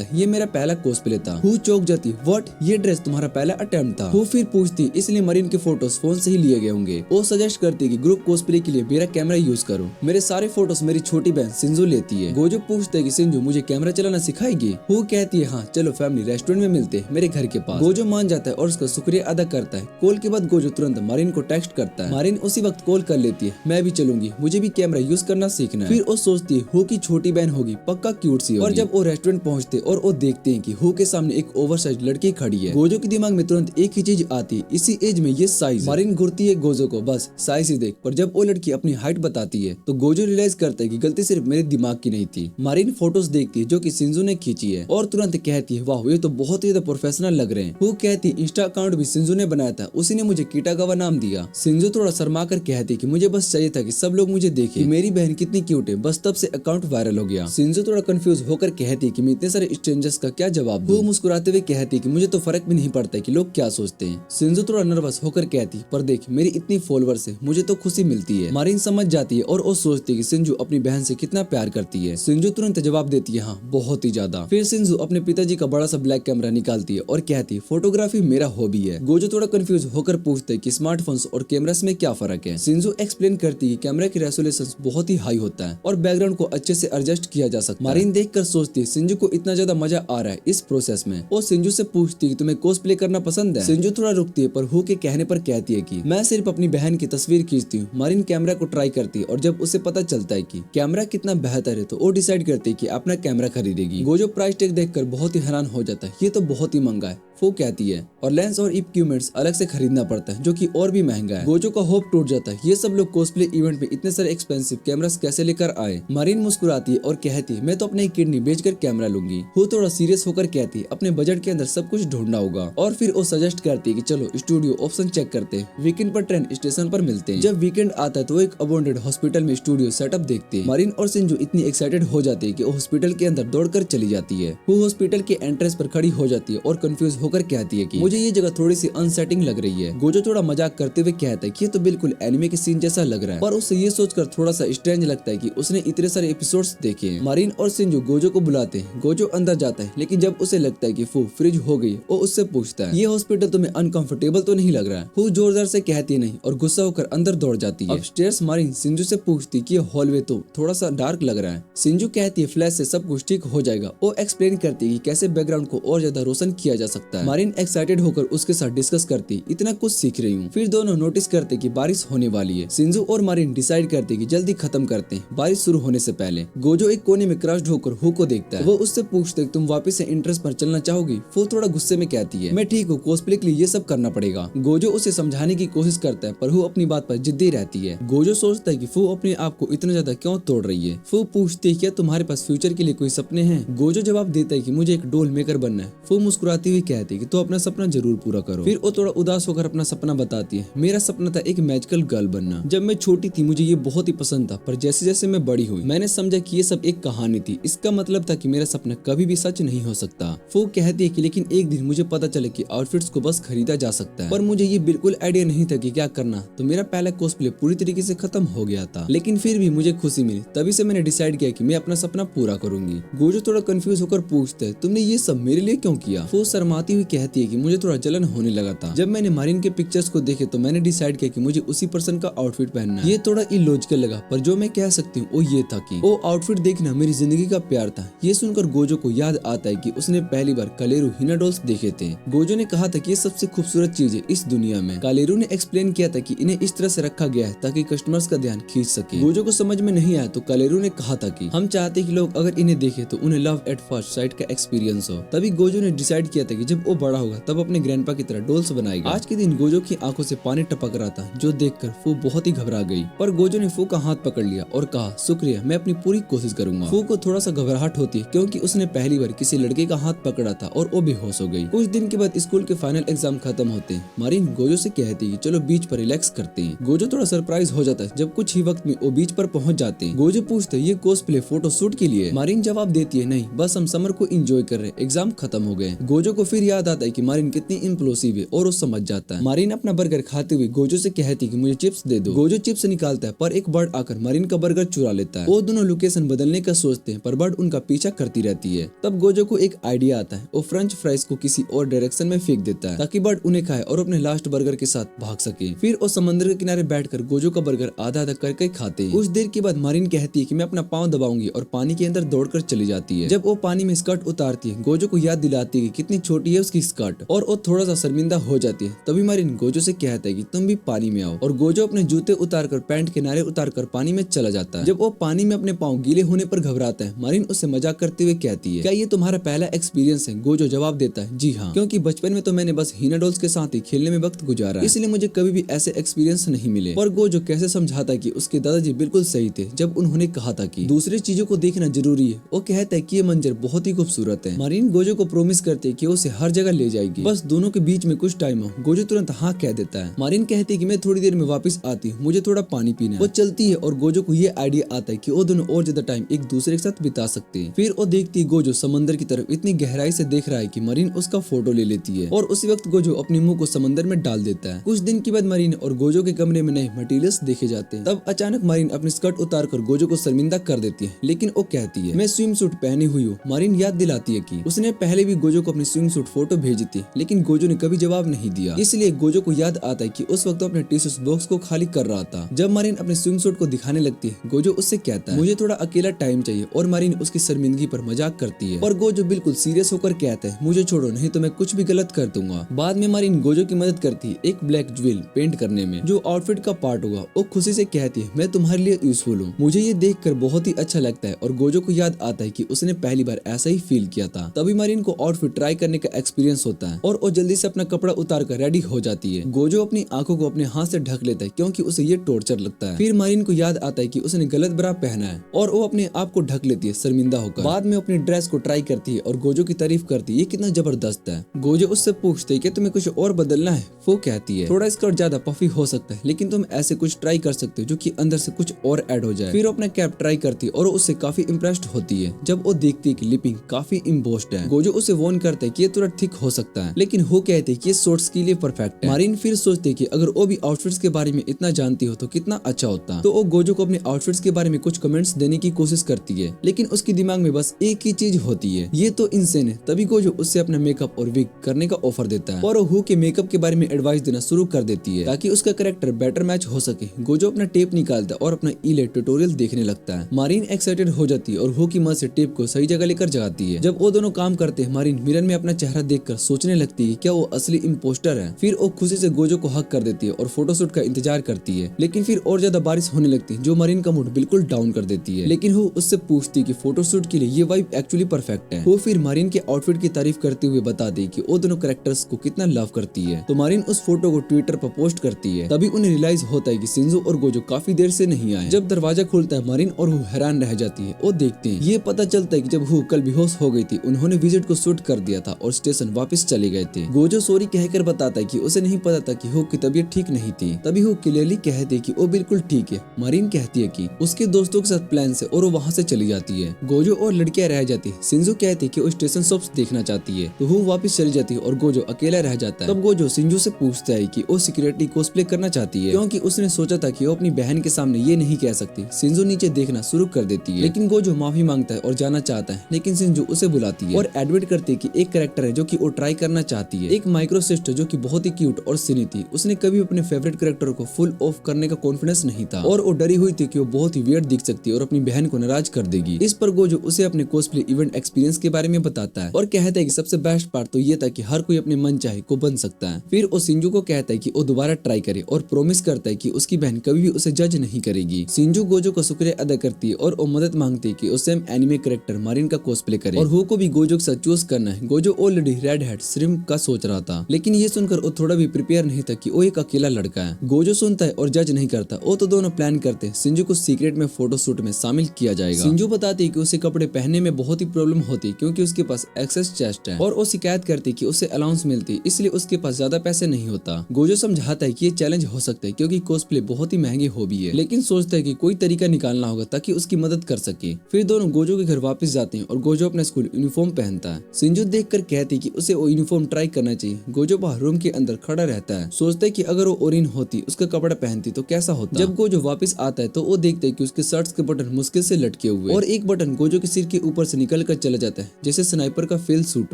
है ये मेरा पहला कॉस्प्ले था। हु चौंक जाती व्हाट ये ड्रेस तुम्हारा पहला अटेम्प्ट था। हु फिर पूछती इसलिए मारिन के फोटोज फोन से ही लिए गए होंगे। वो सजेस्ट करती कि ग्रुप कॉस्प्ले के लिए मेरा कैमरा यूज करो। मेरे सारे फोटोज मेरी छोटी बहन सिंजू लेती है। गोजो पूछता है कि सिंजू मुझे कैमरा चलाना सिखाएगी। हु कहती है हाँ चलो फैमिली रेस्टोरेंट में मिलते हैं मेरे घर के पास। गोजो मान जाता है और उसका शुक्रिया अदा करता है। कॉल के बाद गोजो तुरंत मारिन को टेक्स्ट करता है। मारिन उसी वक्त कॉल कर लेती है मैं भी चलूंगी, मुझे भी कैमरा यूज करना सीखना है। फिर वो सोचती है हु की छोटी बहन होगी, पक्का क्यूट सी होगी। और जब वो रेस्टोरेंट पहुंचते और वो देखते हैं कि हु के सामने एक ओवरसाइज लड़की खड़ी है। गोजो के दिमाग में तुरंत एक ही चीज आती है इसी एज में ये साइज। मारिन घूरती है गोजो को बस साइज ही देख, पर जब वो लड़की अपनी हाइट बताती है तो गोजो रियलाइज करता है कि गलती सिर्फ मेरे दिमाग की नहीं थी। मारिन फोटोज देखती है जो कि सिंजू ने खींची है और तुरंत कहती है वाह ये तो बहुत ही ज्यादा प्रोफेशनल लग रहे हैं। वो कहती है इंस्टा अकाउंट भी सिंजू ने बनाया था, उसी ने मुझे कीटागावा नाम दिया। सिंजू थोड़ा शर्मा कर कहती कि मुझे बस चाहिए था कि सब लोग मुझे देखें मेरी बहन कितनी क्यूट है, बस तब से अकाउंट वायरल हो गया। सिंजू थोड़ा कंफ्यूज होकर कहती कि मैं इतने सारे स्ट्रेंजर्स का क्या जवाब दूं। वो मुस्कुराते हुए कहती कि मुझे तो फर्क भी नहीं पड़ता कि लोग क्या सोचते हैं। सिंजू थोड़ा नर्वस होकर कहती पर देख मेरी इतनी फॉलोअर्स है, मुझे तो खुशी मिलती है। मारिन समझ जाती है और वो सोचती है कि सिंजू अपनी बहन से कितना प्यार करती है। सिंजू तुरंत जवाब देती है हाँ बहुत ही ज्यादा। फिर सिंजू अपने पिताजी का बड़ा सा ब्लैक कैमरा निकालती है और कहती है फोटोग्राफी मेरा हॉबी है। गोजो थोड़ा कंफ्यूज होकर पूछते है कि स्मार्टफोन्स और कैमरास में क्या फर्क है। सिंजू एक्सप्लेन करती है कैमरा की रेजोल्यूशन बहुत ही हाई होता है और बैकग्राउंड को अच्छे से एडजस्ट किया जा सकता है। मारिन देखकर सोचती है सिंजू को इतना ज्यादा मजा आ रहा है इस प्रोसेस में। वो सिंजू से पूछती है तुम्हें कॉस्प्ले करना पसंद है। सिंजू थोड़ा रुकती है पर हु के कहने पर कहती है कि मैं सिर्फ अपनी बहन की तस्वीर खींचती हूँ। मारिन कैमरा को ट्राई करती है और जब उसे पता चलता है कि कैमरा कितना बेहतर है तो वो डिसाइड करती है कि अपना कैमरा खरीदेगी। गोजो प्राइस टैग देखकर बहुत ही हैरान हो जाता है, ये तो बहुत ही महंगा है वो कहती है, और लेंस और इक्विपमेंट्स अलग से खरीदना पड़ता है जो कि और भी महंगा है। गोजो का होप टूट जाता है, ये सब लोग कॉस्प्ले इवेंट में इतने सारे एक्सपेंसिव कैमरास कैसे लेकर आए। मारिन मुस्कुराती है और कहती है मैं तो अपनी किडनी बेचकर कैमरा लूंगी। वो थोड़ा सीरियस होकर कहती है अपने बजट के अंदर सब कुछ ढूंढना होगा और फिर वो सजेस्ट करती है कि चलो स्टूडियो ऑप्शन चेक करते हैं, वीकेंड पर ट्रेन स्टेशन पर मिलते हैं। जब वीकेंड आता है तो एक अबोंडेड हॉस्पिटल में स्टूडियो सेटअप देखते हैं। मारिन और सिंजू इतनी एक्साइटेड हो जाती है कि वो हॉस्पिटल के अंदर दौड़कर चली जाती है। वो हॉस्पिटल के एंट्रेंस पर खड़ी हो जाती है और कंफ्यूज होकर कहती है कि मुझे ये जगह थोड़ी सी अनसेटिंग लग रही है। गोजो थोड़ा मजाक करते हुए कहता है कि ये तो बिल्कुल एनिमे के सीन जैसा लग रहा है, पर उसे ये सोचकर थोड़ा सा स्ट्रेंज लगता है कि उसने इतने सारे एपिसोड्स देखे हैं। मारिन और सिंजू गोजो को बुलाते हैं। गोजो अंदर जाता है लेकिन जब उसे लगता है कि फू फ्रिज हो गई वो उससे पूछता है ये हॉस्पिटल तुम्हें अनकंफर्टेबल तो नहीं लग रहा है। फू जोरदार से कहती नहीं और गुस्सा होकर अंदर दौड़ जाती है। अपस्टेयर्स मारिन सिंजू से पूछती कि ये हॉलवे तो थोड़ा सा डार्क लग रहा है। सिंजू कहती है फ्लैश से सब कुछ ठीक हो जाएगा। वो एक्सप्लेन करती है कि कैसे बैकग्राउंड को और ज्यादा रोशन किया जा सकता है। मारिन एक्साइटेड होकर उसके साथ डिस्कस करती इतना कुछ सीख रही हूँ। फिर दोनों नोटिस करते कि बारिश होने वाली है। सिंजू और मारिन डिसाइड करते कि जल्दी खत्म करते हैं बारिश शुरू होने से पहले। गोजो एक कोने में क्रश्ड होकर हु को देखता है। वो उससे पूछते तुम वापस से इंटरेस्ट पर चलना चाहोगी। वो थोड़ा गुस्से में कहती है मैं ठीक हूँ, कॉस्प्ले के लिए ये सब करना पड़ेगा। गोजो उसे समझाने की कोशिश करता है पर वो अपनी बात पर जिद्दी रहती है। गोजो सोचता है कि फू अपने आप को इतना ज्यादा क्यों तोड़ रही है। फू पूछती है क्या तुम्हारे पास फ्यूचर के लिए कोई सपने हैं। गोजो जवाब देता है कि मुझे एक डोल मेकर बनना है। फू मुस्कुराती हुई कहती है कि तो अपना सपना जरूर पूरा करो। फिर वो थोड़ा उदास होकर अपना सपना बताती है मेरा सपना था एक मैजिकल गर्ल बनना। जब मैं छोटी थी मुझे ये बहुत ही पसंद था, पर जैसे जैसे मैं बड़ी हुई मैंने समझा कि ये सब एक कहानी थी। इसका मतलब था कि मेरा सपना कभी भी सच नहीं हो सकता। वो कहती है कि लेकिन एक दिन मुझे पता चला कि आउटफिट्स को बस खरीदा जा सकता है, पर मुझे ये बिल्कुल आइडिया नहीं था कि क्या करना। तो मेरा पहला कॉस्प्ले पूरी तरीके से खत्म हो गया था, लेकिन फिर भी मुझे खुशी मिली। तभी से मैंने डिसाइड किया कि मैं अपना सपना पूरा करूंगी। गोजो थोड़ा कंफ्यूज होकर पूछता है तुमने ये सब मेरे लिए क्यों किया। वो शर्माती हुई कहती है कि मुझे थोड़ा जलन होने लगा था। जब मैंने मारिन के पिक्चर्स को देखे तो मैंने डिसाइड किया कि मुझे उसी पर्सन का आउटफिट पहनना है। ये थोड़ा इलॉजिकल लगा, पर जो मैं कह सकती हूँ वो ये था कि वो आउटफिट देखना मेरी जिंदगी का प्यार था। ये सुनकर गोजो को याद आता है कि उसने पहली बार कालेरू हिना डॉल्स देखे थे। गोजो ने कहा था कि ये सबसे खूबसूरत चीज है इस दुनिया में। कालेरू ने एक्सप्लेन किया था कि इन्हें इस तरह से रखा गया है ताकि कस्टमर्स का ध्यान खींच सके। गोजो को समझ में नहीं आया तो कालेरू ने कहा था कि हम चाहते हैं कि लोग अगर इन्हें देखे तो उन्हें लव एट फर्स्ट साइट का एक्सपीरियंस हो। तभी गोजो ने डिसाइड किया था कि जब वो बड़ा होगा तब अपने ग्रैंडपा की तरह डॉल्स बनाएगा। आज के दिन गोजो की आंखों से पानी टपक रहा था, जो देखकर फू बहुत ही घबरा गई। पर गोजो ने फू का हाथ पकड़ लिया और कहा शुक्रिया, मैं अपनी पूरी कोशिश करूंगा। फू को थोड़ा सा घबराहट होती है क्योंकि उसने पहली बार किसी लड़के का हाथ पकड़ा था और वो बेहोश हो गई। कुछ दिन के बाद स्कूल के फाइनल एग्जाम खत्म होते हैं। मारिन गोजो से कहती है कि चलो बीच पर रिलैक्स करते हैं। गोजो थोड़ा सरप्राइज हो जाता है जब कुछ ही वक्त में वो बीच पर पहुंच जाते हैं। गोजो पूछते हैं ये कॉस्प्ले फोटो शूट के लिए। मारिन जवाब देती है नहीं, बस हम समर को एंजॉय कर रहे, एग्जाम खत्म हो गए। गोजो को फिर याद आता है कि मारिन कितनी इम्प्लोसिव है और वो समझ जाता है। मारिन अपना बर्गर खाते हुए गोजो से कहती है कि मुझे चिप्स दे दो। गोजो चिप्स निकालता है पर एक बर्ड आकर मारिन का बर्गर चुरा लेता है। वो दोनों लोकेशन बदलने का सोचते हैं पर बर्ड उनका पीछा करती रहती है। तब गोजो को एक आइडिया आता है, वो फ्रेंच फ्राइज को किसी और डायरेक्शन में फेंक देता है ताकि बर्ड उन्हें खाए और अपने लास्ट बर्गर के साथ भाग सके। फिर वो समंदर के किनारे बैठकर गोजो का बर्गर आधा आधा करके खाते हैं। कुछ देर के बाद मारिन कहती है कि मैं अपना पाँव दबाऊंगी और पानी के अंदर दौड़कर चली जाती है। जब वो पानी में स्कर्ट उतारती है गोजो को याद दिलाती है कि कितनी छोटी है उसकी स्कर्ट और वो थोड़ा सा शर्मिंदा हो जाती है। तभी मारिन गोजो से कहता है कि तुम भी पानी में आओ और गोजो अपने जूते उतारकर पैंट के नारे उतारकर पानी में चला जाता है। जब वो पानी में अपने पाँव गीले होने पर घबराता है मारिन उससे मजाक करते हुए कहती है क्या ये तुम्हारा पहला एक्सपीरियंस है। गोजो जवाब देता है जी हाँ, क्योंकि बचपन में तो मैंने बस हिना डॉल्स के साथ ही खेलने में वक्त गुजारा, इसलिए मुझे कभी भी ऐसे एक्सपीरियंस नहीं मिले। पर गोजो कैसे समझाता कि उसके दादाजी बिल्कुल सही थे जब उन्होंने कहा था कि दूसरी चीजों को देखना जरूरी है। वो कहता है कि ये मंजर बहुत ही खूबसूरत है। मारिन गोजो को प्रॉमिस करते है कि उसे हर जगह ले जाएगी, बस दोनों के बीच में कुछ टाइम हो। गोजो तुरंत हाँ कह देता है। मारिन कहती है कि मैं थोड़ी देर में वापस आती हूँ, मुझे थोड़ा पानी पीना है। वो चलती है और गोजो को ये आइडिया आता है कि वो दोनों और ज्यादा टाइम एक दूसरे के साथ बिता सकते हैं। फिर वो देखती है गोजो समंदर की तरफ इतनी गहराई से देख रहा है कि मारिन उसका फोटो ले लेती है और उसी वक्त गोजो अपने मुंह को समंदर में डाल देता है। कुछ दिन के बाद मारिन और गोजो के कमरे में नए मटेरियल्स देखे जाते हैं। तब अचानक मारिन अपनी स्कर्ट उतार कर गोजो को शर्मिंदा कर देती है, लेकिन वो कहती है मैं स्विम सूट पहनी हुई हूँ। मारिन याद दिलाती है कि उसने पहले भी गोजो को अपनी स्विम सूट फोटो भेजी थी, लेकिन गोजो ने कभी जवाब नहीं दिया। इसलिए गोजो को याद आता है कि उस वक्त अपने टिश्यू बॉक्स को खाली कर रहा था। जब मारिन अपने स्विम सूट को दिखाने लगती है, गोजो उससे कहता है मुझे थोड़ा अकेला टाइम चाहिए और मारिन उसकी शर्मिंदगी पर मजाक करती है और गोजो बिल्कुल सीरियस होकर कहता है मुझे छोड़ो, नहीं तो मैं कुछ भी गलत कर दूंगा। बाद में मारिन गोजो की मदद करती है एक ब्लैक ज्वेल पेंट करने में जो आउटफिट का पार्ट होगा। वो खुशी से कहती है मैं तुम्हारे लिए यूजफुल हूँ। मुझे ये देखकर बहुत ही अच्छा लगता है और गोजो को याद आता है कि उसने पहली बार ऐसा ही फील किया था। तभी मारिन को आउटफिट ट्राई करने का एक्सपीरियंस होता है और वो जल्दी से अपना कपड़ा उतार कर रेडी हो जाती है। गोजो अपनी आंखों को अपने हाथ से ढक लेता है क्योंकि उसे ये टॉर्चर लगता है। फिर मारिन को याद आता है कि उसने गलत ब्रा पहना है और वो अपने आप को ढक लेती है शर्मिंदा होकर। बाद में अपनी ड्रेस को ट्राई करती है और गोजो की तारीफ करती है ये कितना जबरदस्त है। गोजो उससे पूछते है कि तुम्हें कुछ और बदलना है। वो कहती है थोड़ा स्कर्ट ज्यादा पफी हो सकता है, लेकिन तुम ऐसे कुछ ट्राई कर सकते हो जो कि अंदर से कुछ और ऐड हो जाए। फिर अपना कैप ट्राई करती है और उससे काफी इम्प्रेस्ड होती है जब वो देखती है कि लिपिंग काफी इम्बोस्ड है। गोजो उसे वार्न करता है कि ये थोड़ा थिक हो सकता है, लेकिन वो कहते हैं कि ये शॉर्ट्स के लिए परफेक्ट है। मारिन फिर सोचते है कि अगर वो भी आउटफिट्स के बारे में इतना जानती हो तो कितना अच्छा होता। तो वो गोजो को अपने आउटफिट्स के बारे में कुछ कमेंट्स देने की कोशिश करती है, लेकिन उसके दिमाग में बस एक ही चीज होती है ये तो इंसेन है। तभी गोजो उससे अपना मेकअप और विग करने का ऑफर देता है और वो के मेकअप के बारे में एडवाइस देना शुरू कर देती है ताकि उसका कैरेक्टर बेटर मैच हो सके। गोजो अपना टेप निकालता है और अपना ईले ट्यूटोरियल देखने लगता है। मारिन एक्साइटेड हो जाती है और हो की मदद से टेप को सही जगह लेकर जगाती है। जब वो दोनों काम करते हैं, मारिन मिरर में अपना चेहरा देखकर सोचने लगती है क्या वो असली इम्पोस्टर है। फिर वो खुशी से गोजो को हक कर देती है और फोटोशूट का इंतजार करती है, लेकिन फिर और ज्यादा बारिश होने लगती है जो मारिन का मूड बिल्कुल डाउन कर देती है। लेकिन वो उससे पूछती है कि फोटोशूट के लिए ये वाइब एक्चुअली परफेक्ट है। वो फिर मारिन के आउटफिट की तारीफ करते हुए बता दी कि वो दोनों कैरेक्टर्स को कितना लव करती है। तो मारिन उस फोटो को ट्विटर पर पोस्ट करती है। तभी उन्हें रियलाइज होता है कि शिंजो और गोजो काफी देर से नहीं आए। जब दरवाजा खुलता है, मारिन और वो हैरान रह जाती है। वो देखते हैं ये पता चलता है कि जब वो कल बेहोश हो गई थी उन्होंने विजिट को शूट कर दिया था और स्टेशन वापस चले गए थे। गोजो सॉरी कहकर बताता है कि उसे नहीं पता था कि हुक की तबीयत ठीक नहीं थी। तभी वो क्लियरली कहते हैं कि वो बिल्कुल ठीक है। मारिन कहती है कि उसके दोस्तों के साथ प्लान से और वो वहाँ से चली जाती है। गोजो और लड़कियां रह जाती है। शिंजो कहती है कि वो स्टेशन शॉप्स देखना चाहती है, तो वो वापस चली जाती है और गोजो अकेला रह जाता है। तब गोजो शिंजो से पूछता है कि वो सिक्योरिटी कोस्प्ले करना चाहती है क्योंकि उसने सोचा था कि वो अपनी बहन के सामने ये नहीं कह सकती। शिंजो नीचे देखना शुरू कर देती है, लेकिन गोजो माफी मांगता है और जाना चाहता है, लेकिन शिंजो उसे बुलाती है और एडमिट करती है कि एक कैरेक्टर है जो कि वो ट्राई करना चाहती है। एक माइक्रो सिस्टर जो कि बहुत ही क्यूट और सिनी थी। उसने कभी अपने फेवरेट कैरेक्टर को फुल ऑफ करने का कॉन्फिडेंस नहीं था और वो डरी हुई थी कि वो बहुत ही वियर्ड दिख सकती है और अपनी बहन को नाराज कर देगी। इस पर गोजो उसे अपने कोस्प्ले इवेंट एक्सपीरियंस के बारे में बताता है और कहता है कि सबसे बेस्ट पार्ट तो ये था कि हर कोई अपने मन चाहे को बन सकता है। फिर वो शिंजो को कहता है कि वो दोबारा ट्राई करे और प्रॉमिस करता है कि उसकी बहन कभी भी उसे जज नहीं करेगी। शिंजो गोजो का शुक्रिया अदा करती है और वो मदद मांगती है कि वो सेम एनिमे कैरेक्टर मारिन का कोस्प्ले करे और हो को भी गोजो के साथ चूज करना है। Gojo already red head shrimp का सोच रहा था, लेकिन ये सुनकर वो थोड़ा भी प्रिपेयर नहीं था कि वो एक अकेला लड़का है। गोजो सुनता है और जज नहीं करता। वो तो दोनों प्लान करते हैं शिंजो को सीक्रेट में फोटोशूट में शामिल किया जाएगा। शिंजो बताती है कि उसे कपड़े पहनने में बहुत ही प्रॉब्लम होती है क्योंकि उसके पास एक्सेस चेस्ट है और वो शिकायत करती है कि उसे अलाउंस मिलती इसलिए उसके पास ज्यादा पैसे नहीं होता। गोजो समझाता है कि ये चैलेंज हो सकता है क्योंकि कोस्प्ले बहुत ही महंगे हॉबी है, लेकिन सोचता है कि कोई तरीका निकालना होगा ताकि उसकी मदद कर सके। फिर दोनों गोजो के घर वापस जाते हैं और गोजो अपना स्कूल यूनिफॉर्म पहनता है। शिंजो देखकर कहती है कि उसे वो यूनिफॉर्म ट्राई करना चाहिए। गोजो बाहर रूम के अंदर खड़ा रहता है, सोचता है कि अगर वो ओरिन होती उसका कपड़ा पहनती तो कैसा होता। जब गोजो वापस आता है तो वो देखता है कि उसके शर्ट्स के बटन मुश्किल से लटके हुए और एक बटन गोजो के सिर के ऊपर से निकल कर चला जाता है जैसे स्नाइपर का फेल सूट